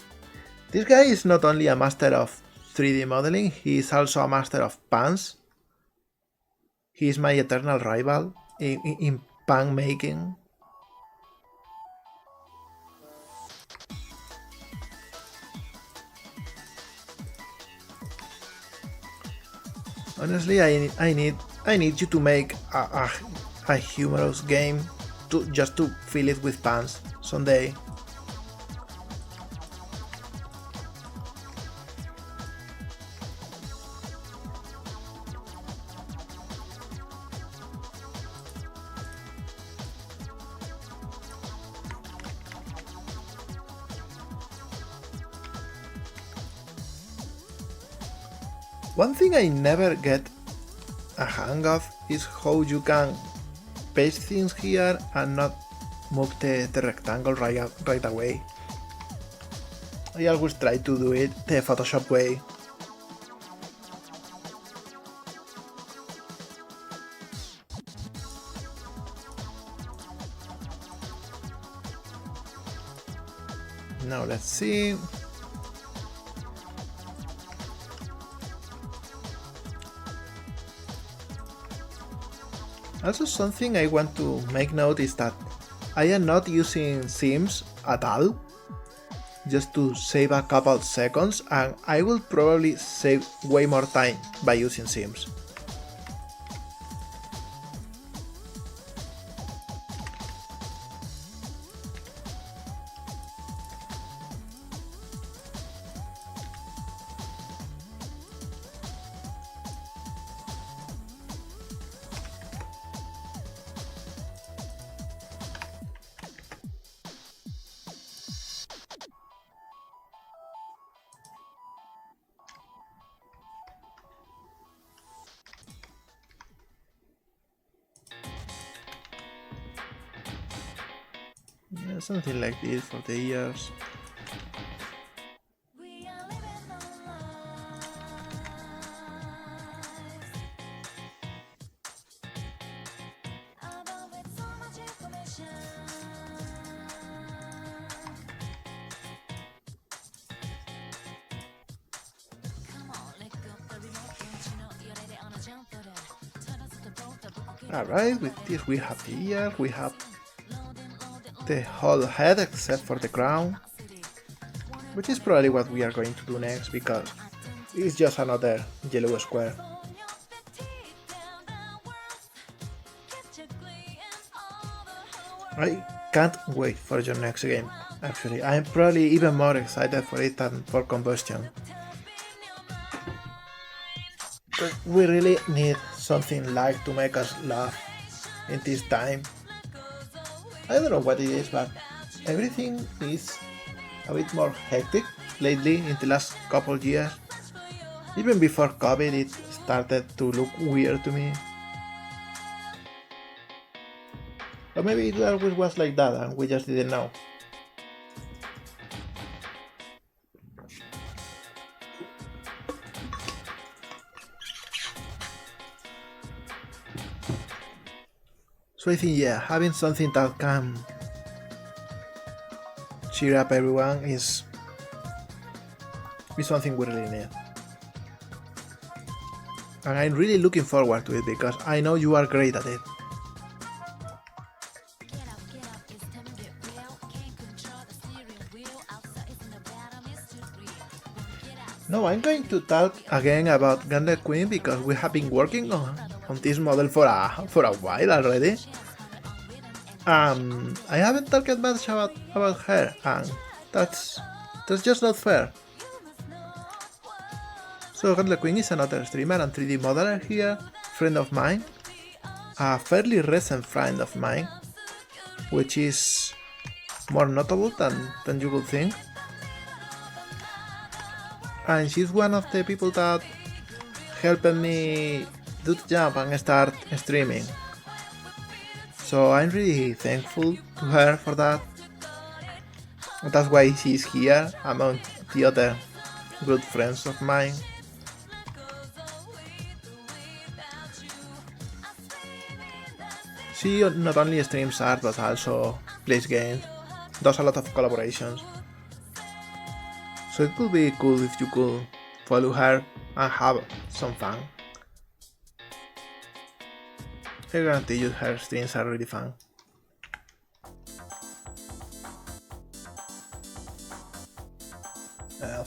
This guy is not only a master of 3D modeling, he is also a master of pants. He is my eternal rival in pan making. Honestly, I need you to make a humorous game just to fill it with pants someday. One thing I never get a hang of is how you can paste things here and not move the rectangle right away. I always try to do it the Photoshop way. Now let's see. Also, something I want to make note is that I am not using seams at all, just to save a couple seconds, and I will probably save way more time by using seams. Yeah, something like this for the ears. Alright, with this we have the ear, we have the whole head except for the crown, which is probably what we are going to do next because it's just another yellow square. I can't wait for your next game, actually. I'm probably even more excited for it than for Combustion. But we really need something light to make us laugh in this time. I don't know what it is, but everything is a bit more hectic lately in the last couple years. Even before COVID it started to look weird to me. Or maybe it always was like that and we just didn't know. So I think, yeah, having something that can cheer up everyone is something we really need. And I'm really looking forward to it because I know you are great at it. Now I'm going to talk again about GauntletQueen because we have been working on this model for a while already. I haven't talked much about her, and that's just not fair. So GauntletQueen is another streamer and 3D modeler here, friend of mine, a fairly recent friend of mine, which is more notable than you would think. And she's one of the people that helped me do the jump and start streaming. So I'm really thankful to her for that. And that's why she's here among the other good friends of mine. She not only streams art but also plays games, does a lot of collaborations. So it would be cool if you could follow her and have some fun. I guarantee you her streams are really fun.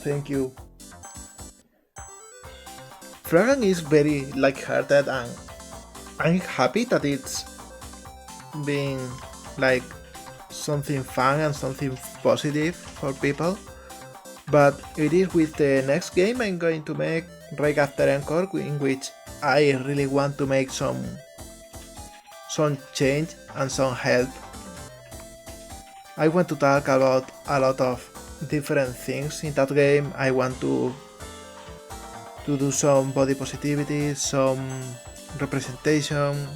Thank you. Fragan is very light-hearted and I'm happy that it's being like something fun and something positive for people. But it is with the next game I'm going to make right after Encore, in which I really want to make some change and some help. I want to talk about a lot of different things in that game. I want to to do some body positivity, some representation.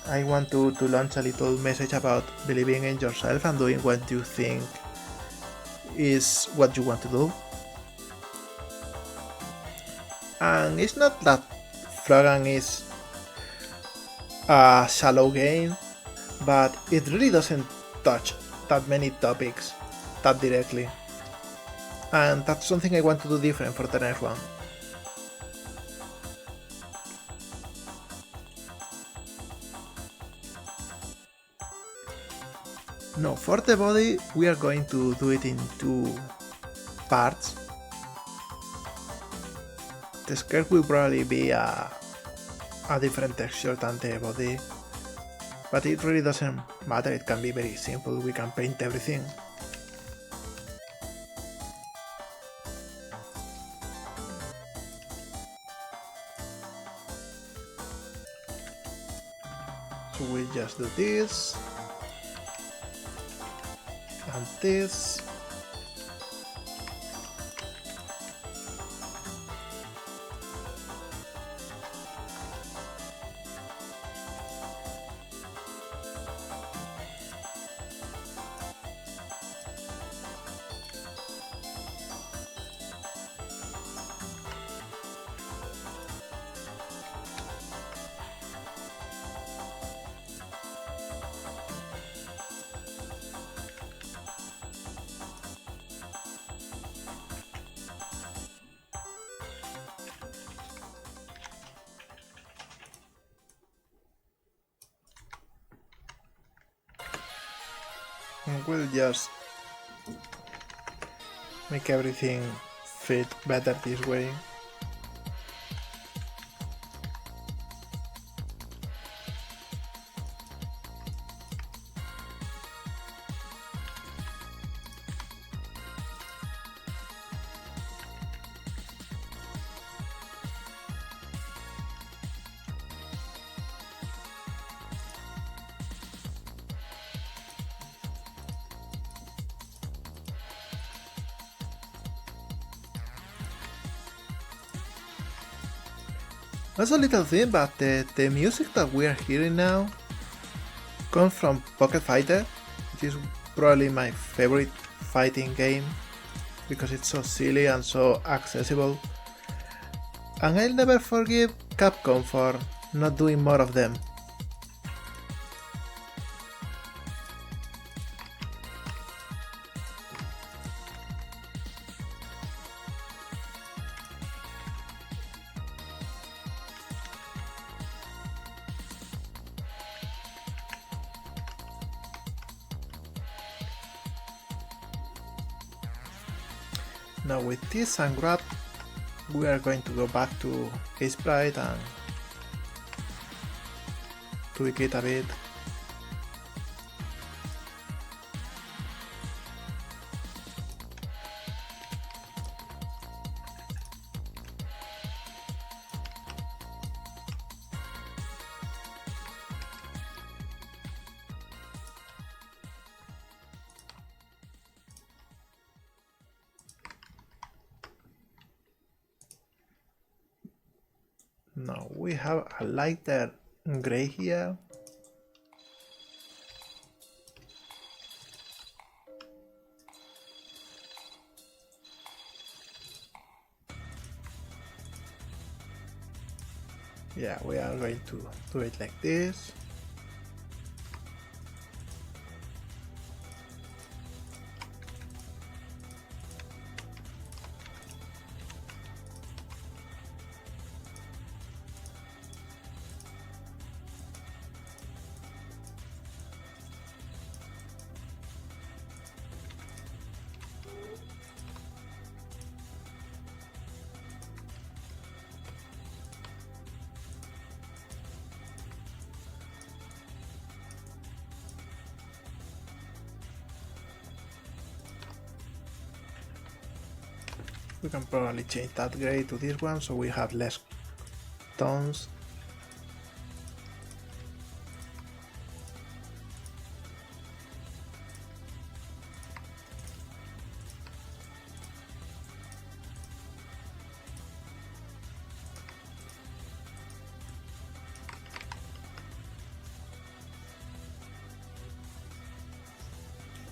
I want to launch a little message about believing in yourself and doing what you think is what you want to do. And it's not that Flagan is a shallow game, but it really doesn't touch that many topics that directly. And that's something I want to do different for the next one. No, for the body we are going to do it in 2 parts. The skirt will probably be a different texture than the body, but it really doesn't matter, it can be very simple, we can paint everything. So we'll just do this and this. And we'll just make everything fit better this way. That's a little thing, but the music that we are hearing now comes from Pocket Fighter, which is probably my favorite fighting game because it's so silly and so accessible. And I'll never forgive Capcom for not doing more of them. Now with this and grab, we are going to go back to Sprite and tweak it a bit. Now we have a lighter gray here. Yeah, we are going to do it like this. We can probably change that gray to this one so we have less tones.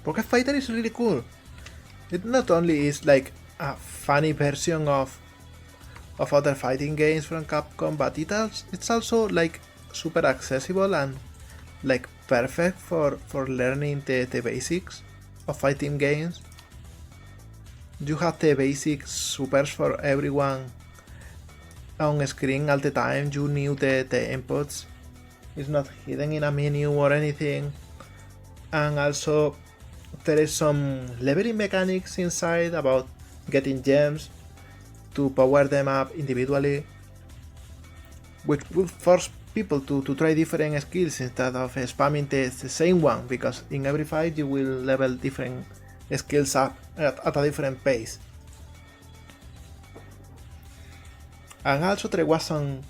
Pocket Fighter is really cool. It not only is like a funny version of other fighting games from Capcom, but it's also like super accessible and like perfect for learning the basics of fighting games. You have the basic supers for everyone on screen all the time. You knew the inputs. It's not hidden in a menu or anything. And also there is some leveling mechanics inside about getting gems to power them up individually, which will force people to try different skills instead of spamming the same one, because in every fight you will level different skills up at a different pace. And also there was some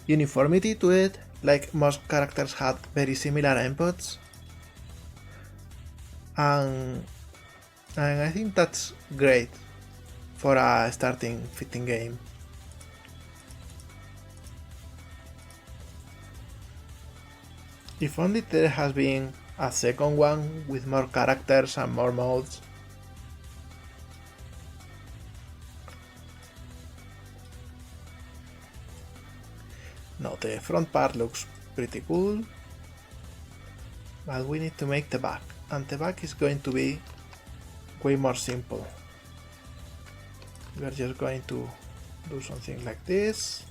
uniformity to it, like most characters had very similar inputs. And I think that's great for a starting fighting game. If only there has been a second one with more characters and more modes. Now the front part looks pretty cool, but we need to make the back, and the back is going to be way more simple. We are just going to do something like this.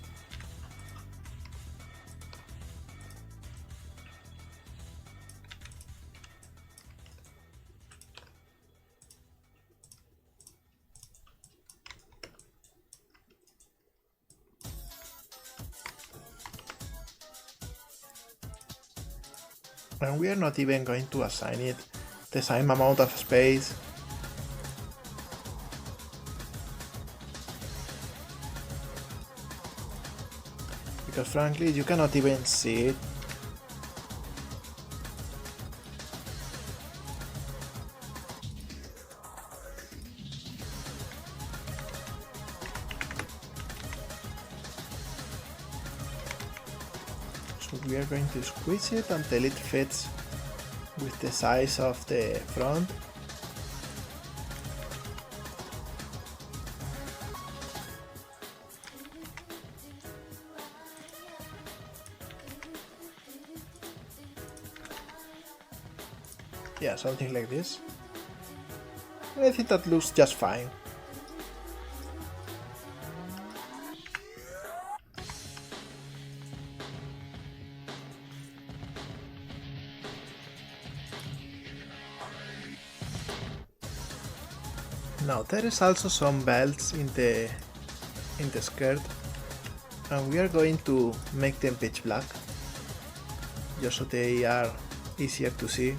And we are not even going to assign it the same amount of space. Because frankly, you cannot even see it. So we are going to squeeze it until it fits with the size of the front. Yeah, something like this. I think that looks just fine. Now there is also some belts in the skirt, and we are going to make them pitch black, just so they are easier to see.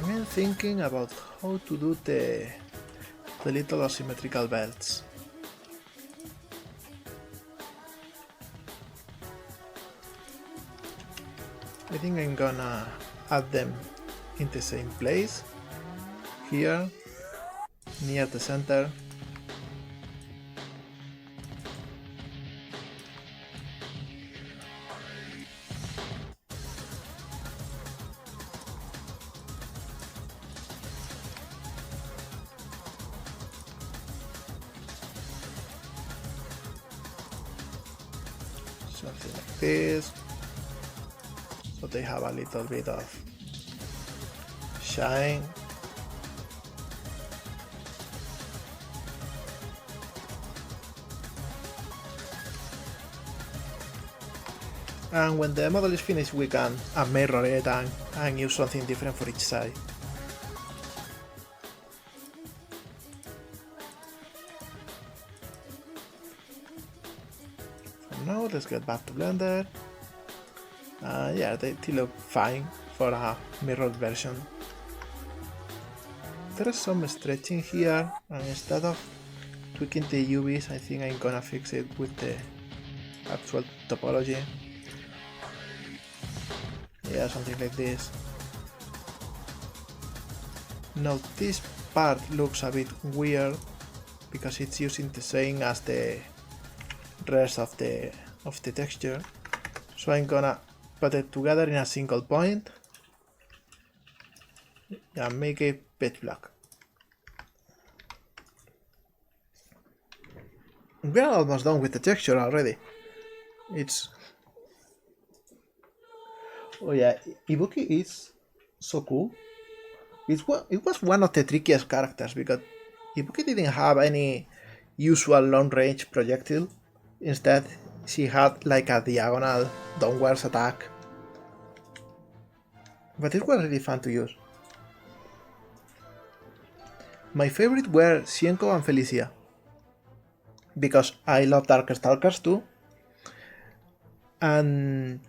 I'm thinking about how to do the little asymmetrical belts. I think I'm gonna add them in the same place, here, near the center. Something like this, so they have a little bit of shine. And when the model is finished, we can mirror it and use something different for each side. Now let's get back to Blender. Yeah, they look fine for a mirrored version. There is some stretching here, and instead of tweaking the UVs, I think I'm gonna fix it with the actual topology. Yeah, something like this. Now this part looks a bit weird because it's using the same as the rest of the texture. So I'm gonna put it together in a single point and make it pitch black. We're almost done with the texture already. Oh yeah, Ibuki is so cool. It was one of the trickiest characters because Ibuki didn't have any usual long-range projectile. Instead, she had like a diagonal downwards attack. But it was really fun to use. My favorite were Xienko and Felicia. Because I love Darkstalkers too. And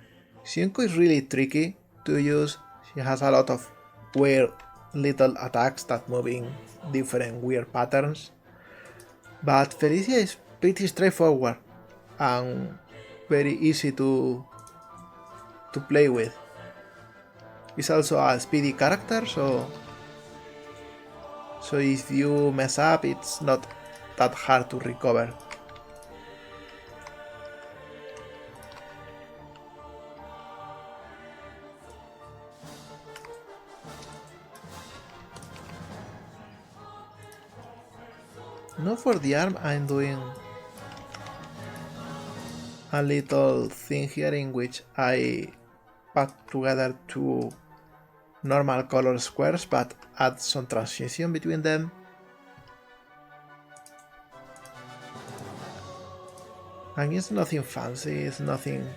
Xienko is really tricky to use. She has a lot of weird little attacks that move in different weird patterns. But Felicia is pretty straightforward and very easy to play with. It's also a speedy character, so if you mess up, it's not that hard to recover. Now for the arm, I'm doing a little thing here in which I put together two normal color squares but add some transition between them. And it's nothing fancy, it's nothing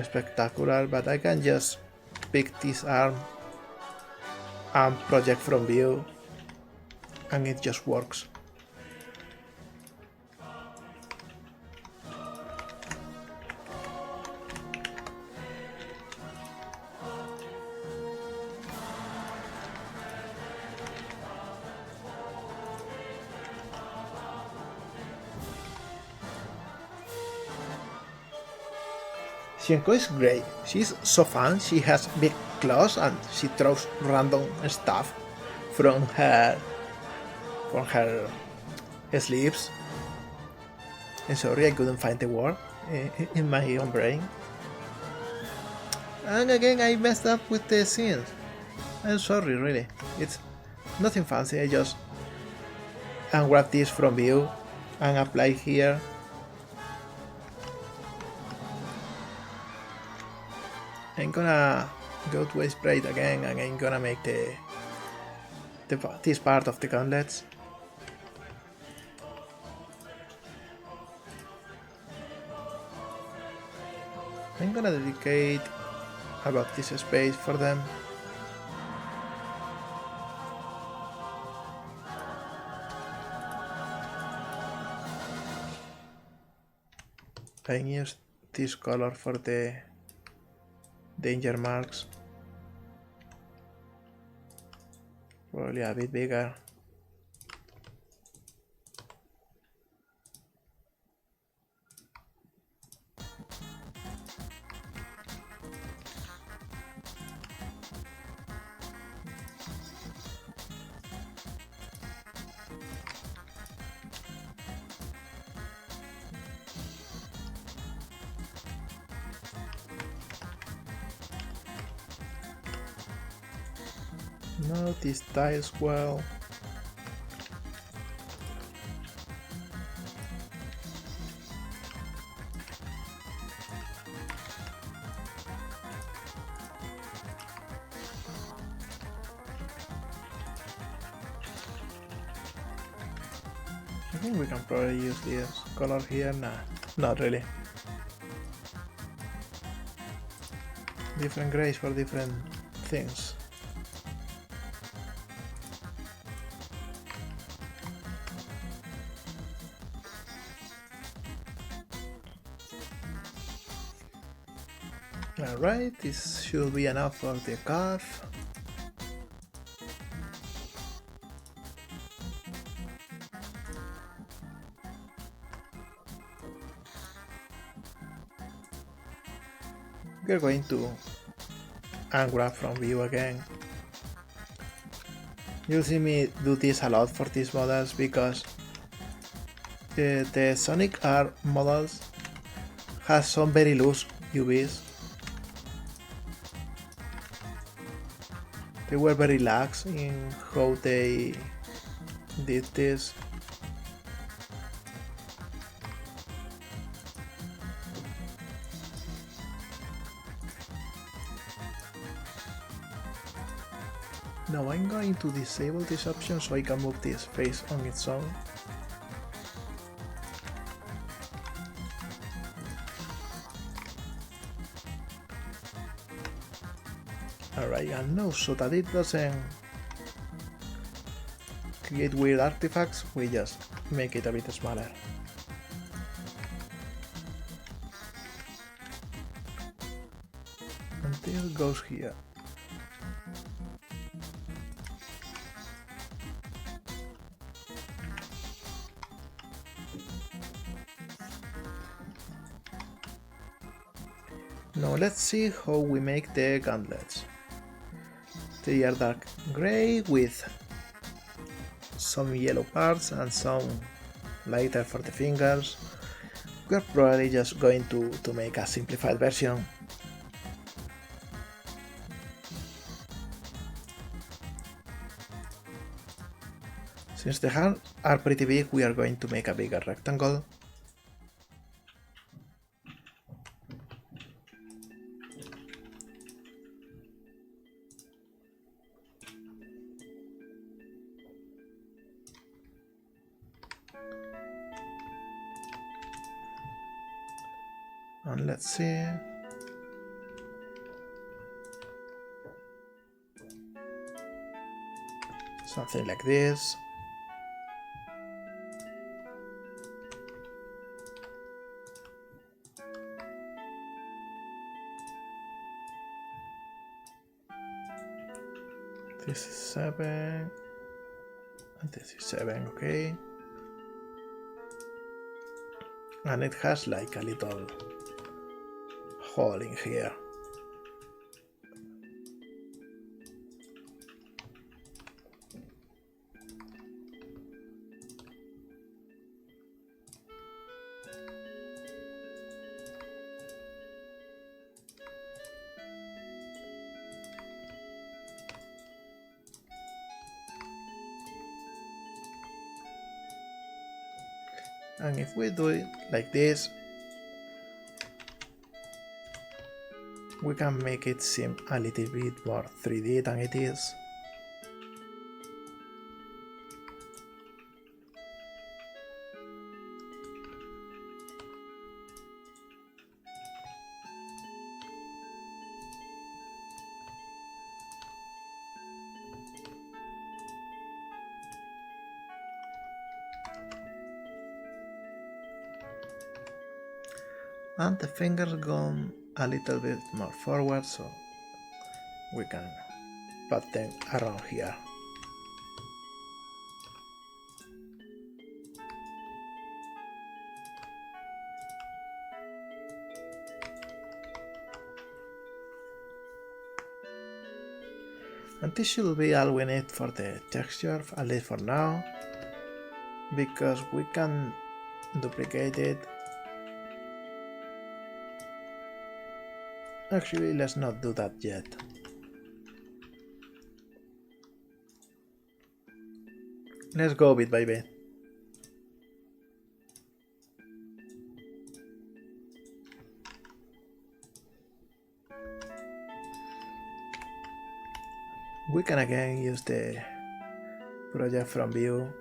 spectacular, but I can just pick this arm and project from view and it just works. Xienko is great. She's so fun. She has big claws and she throws random stuff from her sleeves. I'm sorry, I couldn't find the word in my own brain. And again, I messed up with the scenes. I'm sorry, really. It's nothing fancy. I just grab this from view and apply here. I'm gonna go to sprite again and I'm gonna make this part of the gauntlets. I'm gonna dedicate about this space for them. I use this color for the danger marks. Probably a bit bigger. No, this ties well. I think we can probably use this color here. Nah, not really. Different grays for different things. Alright, this should be enough for the calf. We're going to and grab from view again. You'll see me do this a lot for these models because the Sonic R models has some very loose UVs. They were very lax in how they did this. Now I'm going to disable this option so I can move this face on its own. Alright, and now so that it doesn't create weird artifacts, we just make it a bit smaller. Until it goes here. Now let's see how we make the gauntlets. They are dark grey with some yellow parts and some lighter for the fingers. We're probably just going to make a simplified version. Since the hands are pretty big, we are going to make a bigger rectangle. And let's see. Something like this. This is 7. And this is 7, okay. And it has like a little hole in here. And if we do it like this, we can make it seem a little bit more 3D than it is. And the fingers gone a little bit more forward, so we can put them around here. And this should be all we need for the texture, at least for now, because we can duplicate it. Actually, let's not do that yet. Let's go bit by bit. We can again use the project from view.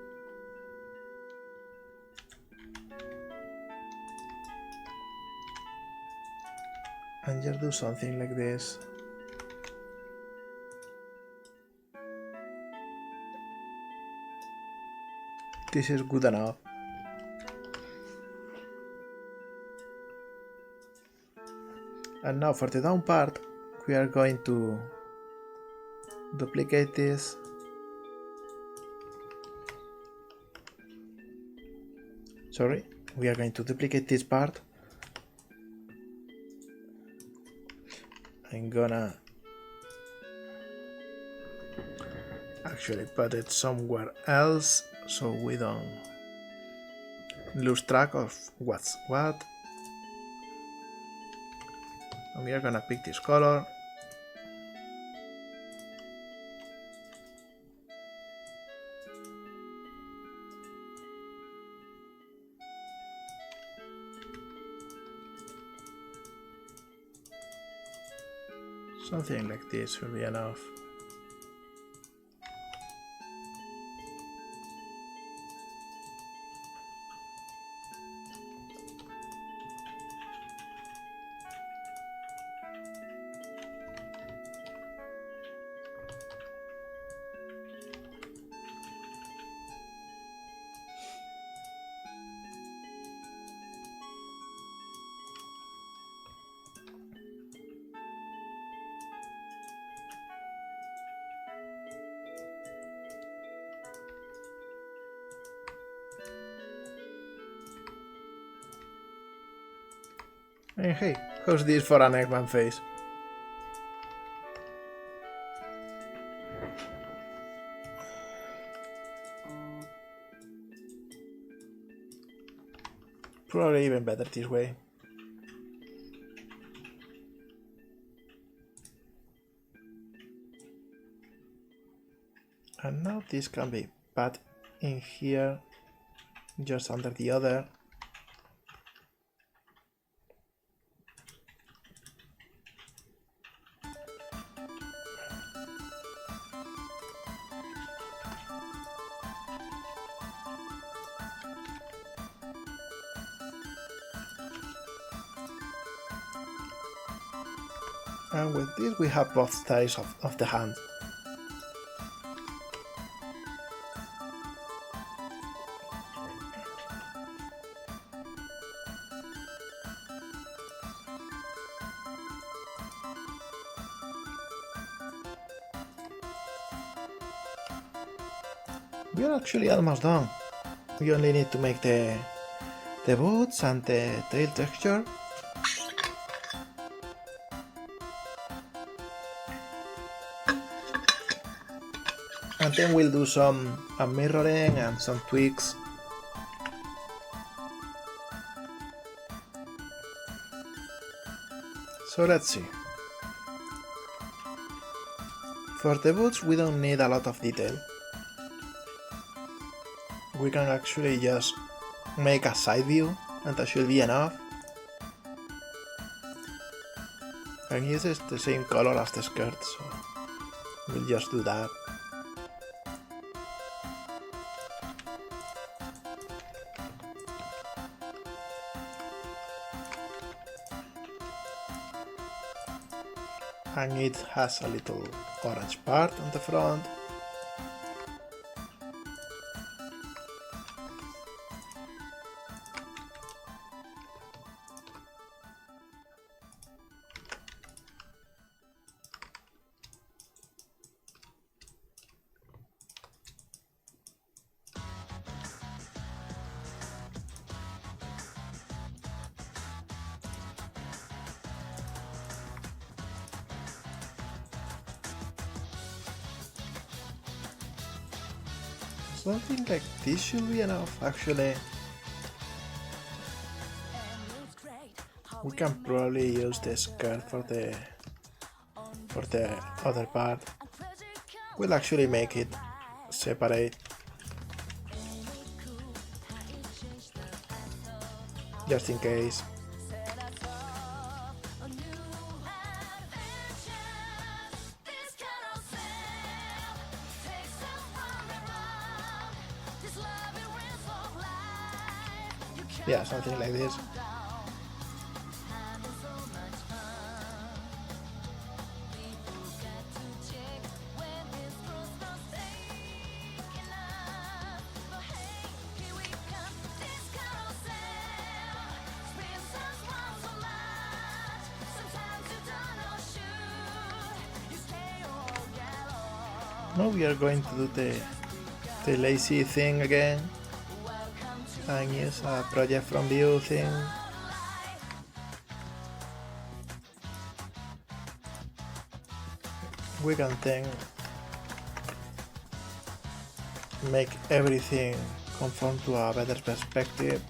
And just do something like this. This is good enough. And now for the down part, we are going to duplicate this. Sorry, we are going to duplicate this part. I'm gonna actually put it somewhere else so we don't lose track of what's what. And we are gonna pick this color. Something like this will be enough. And hey, how's this for an Eggman face? Probably even better this way. And now this can be put in here, just under the other. And with this we have both sides of the hand. We are actually almost done. We only need to make the boots and the tail texture. And then we'll do some mirroring and some tweaks. So let's see. For the boots we don't need a lot of detail. We can actually just make a side view and that should be enough. And this is the same color as the skirt, so we'll just do that. And it has a little orange part on the front. Something like this should be enough, actually. We can probably use the skirt for the other part. We'll actually make it separate. Just in case. Yeah, something like this. Now we are going to do the lazy thing again. And use a project from view thing. We can then make everything conform to a better perspective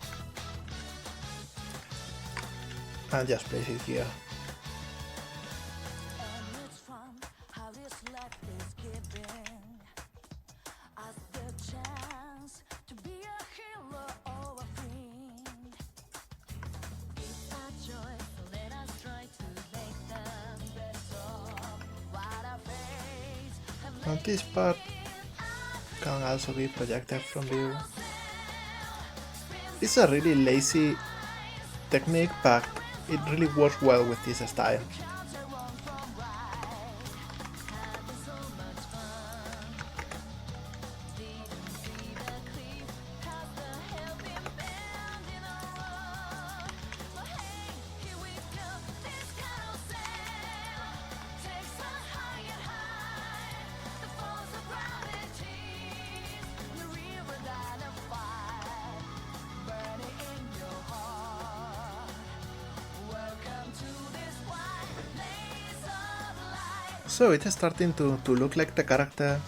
and just place it here. And this part can also be projected from view. It's a really lazy technique, but it really works well with this style. So it's starting to look like the character.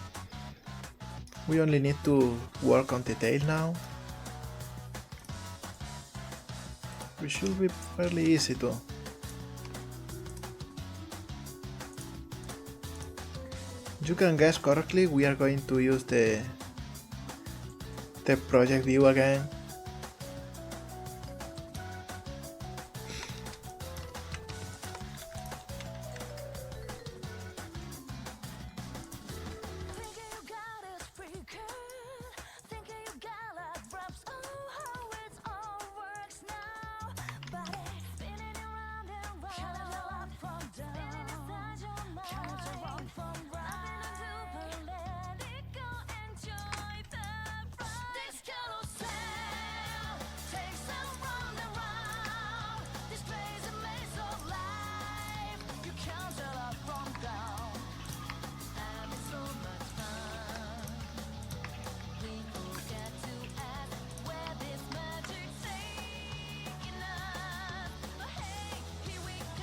We only need to work on detail now. Which should be fairly easy too. You can guess correctly, we are going to use the project view again.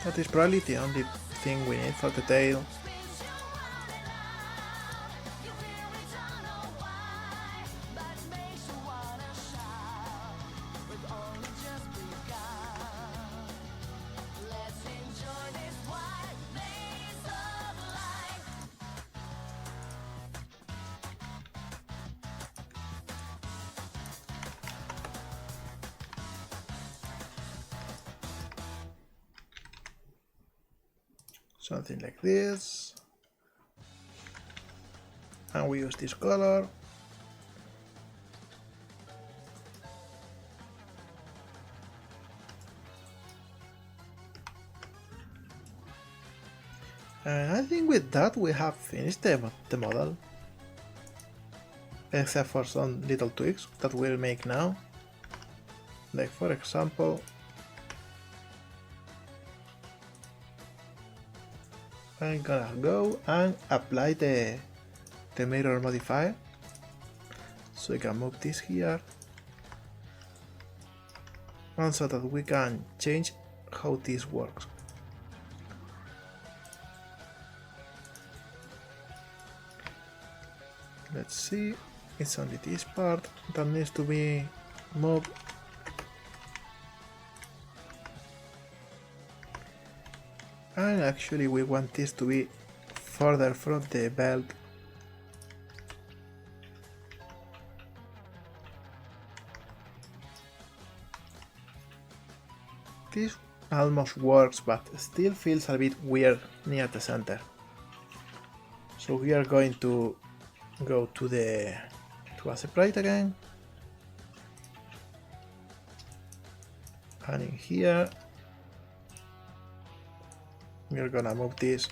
That is probably the only thing we need for the tail. Something like this, and we use this color. And I think with that we have finished the model, except for some little tweaks that we'll make now. Like for example, I'm gonna go and apply the mirror modifier, so we can move this here, and so that we can change how this works. Let's see, it's only this part that needs to be moved. And actually we want this to be further from the belt. This almost works, but still feels a bit weird near the center. So we are going to go to a separate again. And in here we're gonna move this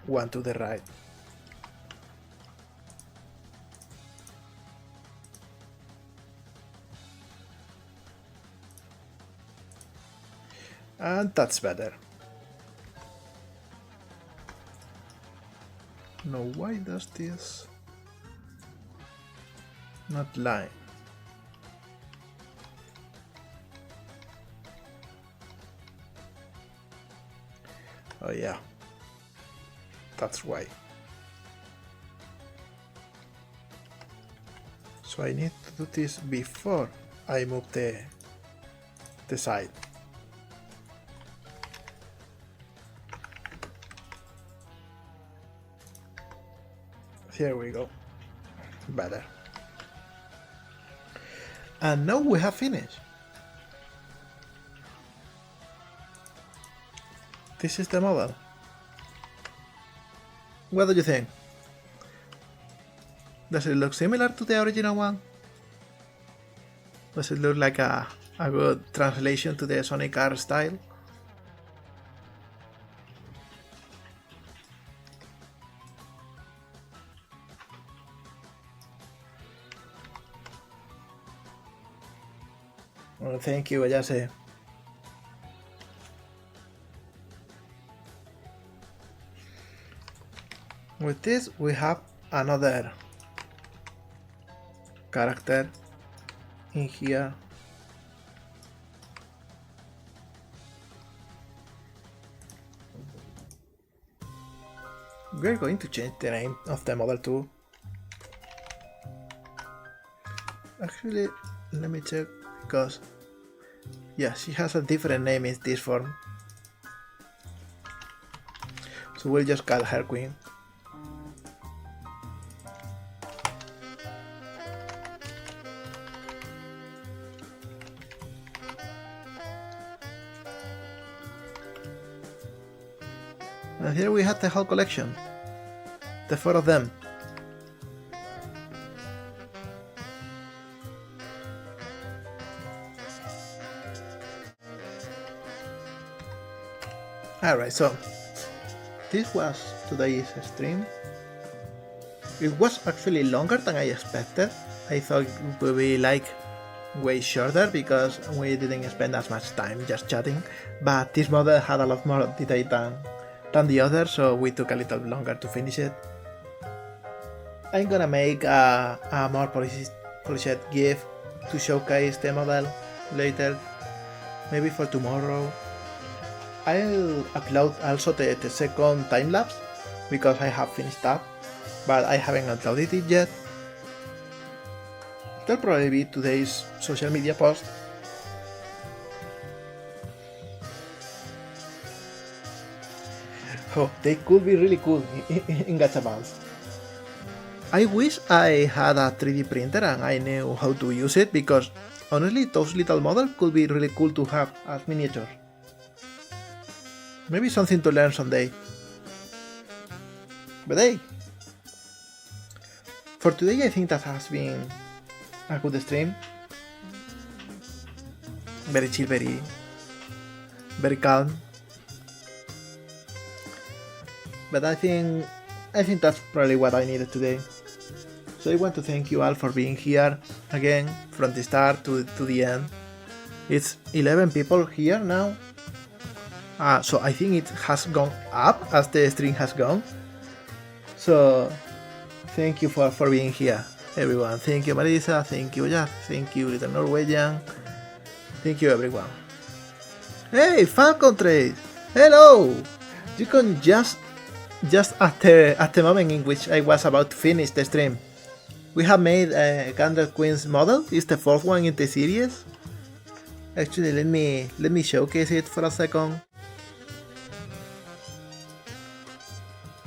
one to the right. And that's better. Now why does this not line? Oh yeah, that's why. So I need to do this before I move the side. Here we go. Better. And now we have finished. This is the model. What do you think? Does it look similar to the original one? Does it look like a good translation to the Sonic art style? Well, thank you, Ayase. With this, we have another character in here. We're going to change the name of the model too. Actually, let me check, because yeah, she has a different name in this form. So we'll just call her Queen. And here we have the whole collection. The 4 of them. Alright, so this was today's stream. It was actually longer than I expected. I thought it would be like way shorter because we didn't spend as much time just chatting, but this model had a lot more detail than the other, so we took a little longer to finish it. I'm gonna make a more polished GIF to showcase the model later, maybe for tomorrow. I'll upload also the second time-lapse, because I have finished that, but I haven't uploaded it yet. That'll probably be today's social media post. Oh, they could be really cool in gachapons. I wish I had a 3D printer and I knew how to use it, because honestly those little models could be really cool to have as miniatures. Maybe something to learn someday. But hey, for today I think that has been a good stream. Very chill, very calm. But I think that's probably what I needed today. So I want to thank you all for being here again from the start to the end. It's 11 people here now. So I think it has gone up as the stream has gone. So thank you for being here, everyone. Thank you, Marisa. Thank you, Jack. Thank you, Little Norwegian. Thank you, everyone. Hey, Falcon Trade. Hello. You can just at the moment in which I was about to finish the stream, we have made a GauntletQueen's model. It's the 4th one in the series. Actually, let me showcase it for a second.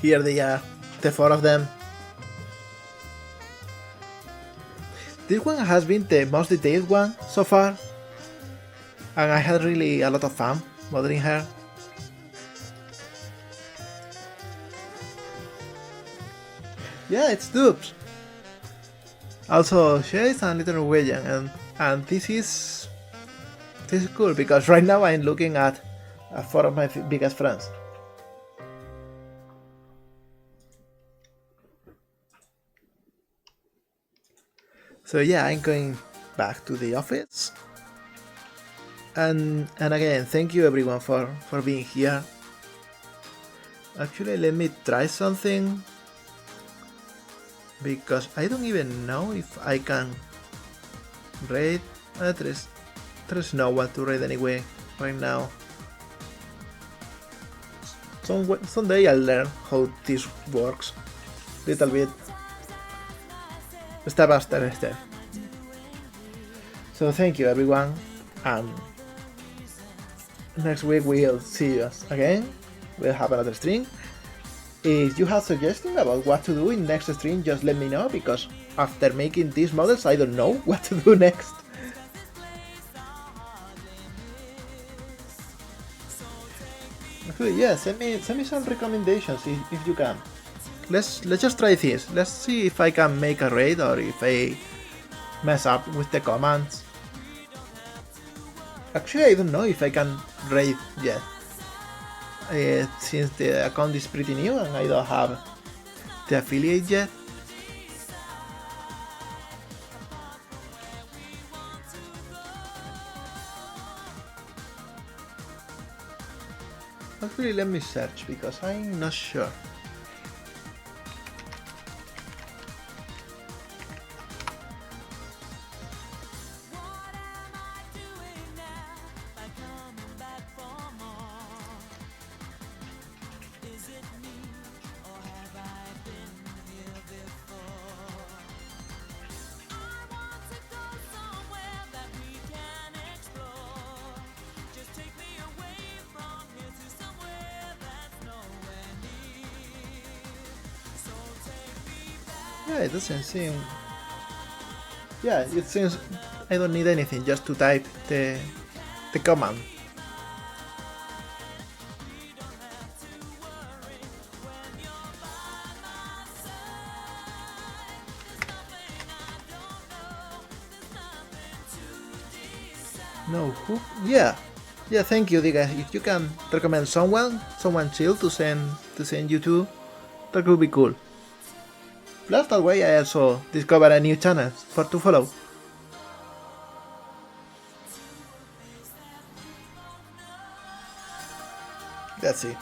Here they are, the 4 of them. This one has been the most detailed one so far, and I had really a lot of fun modeling her. Yeah, it's dupes. Also, Chase and Little Norwegian, and this is cool because right now I'm looking at 4 of my biggest friends. So yeah, I'm going back to the office. And again, thank you everyone for being here. Actually, let me try something, because I don't even know if I can raid. There's no one to raid anyway right now. Someday I'll learn how this works little bit, step after step. So thank you everyone, and next week we'll see us again. We'll have another stream. If you have suggestions about what to do in next stream, just let me know, because after making these models I don't know what to do next. Actually, yeah, send me some recommendations if you can. Let's just try this. Let's see if I can make a raid or if I mess up with the commands. Actually, I don't know if I can raid yet. Since the account is pretty new and I don't have the affiliate yet. Actually, let me search because I'm not sure. Yeah, it doesn't seem... Yeah, it seems I don't need anything, just to type the command. No, who? Yeah, thank you, Diga. If you can recommend someone chill to send you to, that would be cool. Plus, that way I also discover a new channel to follow. That's it.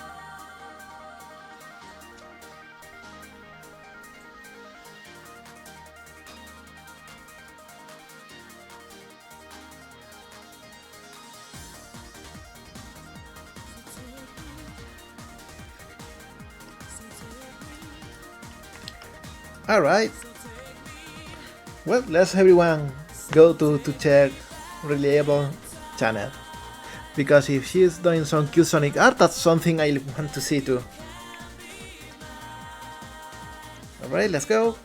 Alright. Well, let's everyone go to check Reliable channel. Because if she's doing some cute Sonic art, that's something I want to see too. Alright, let's go.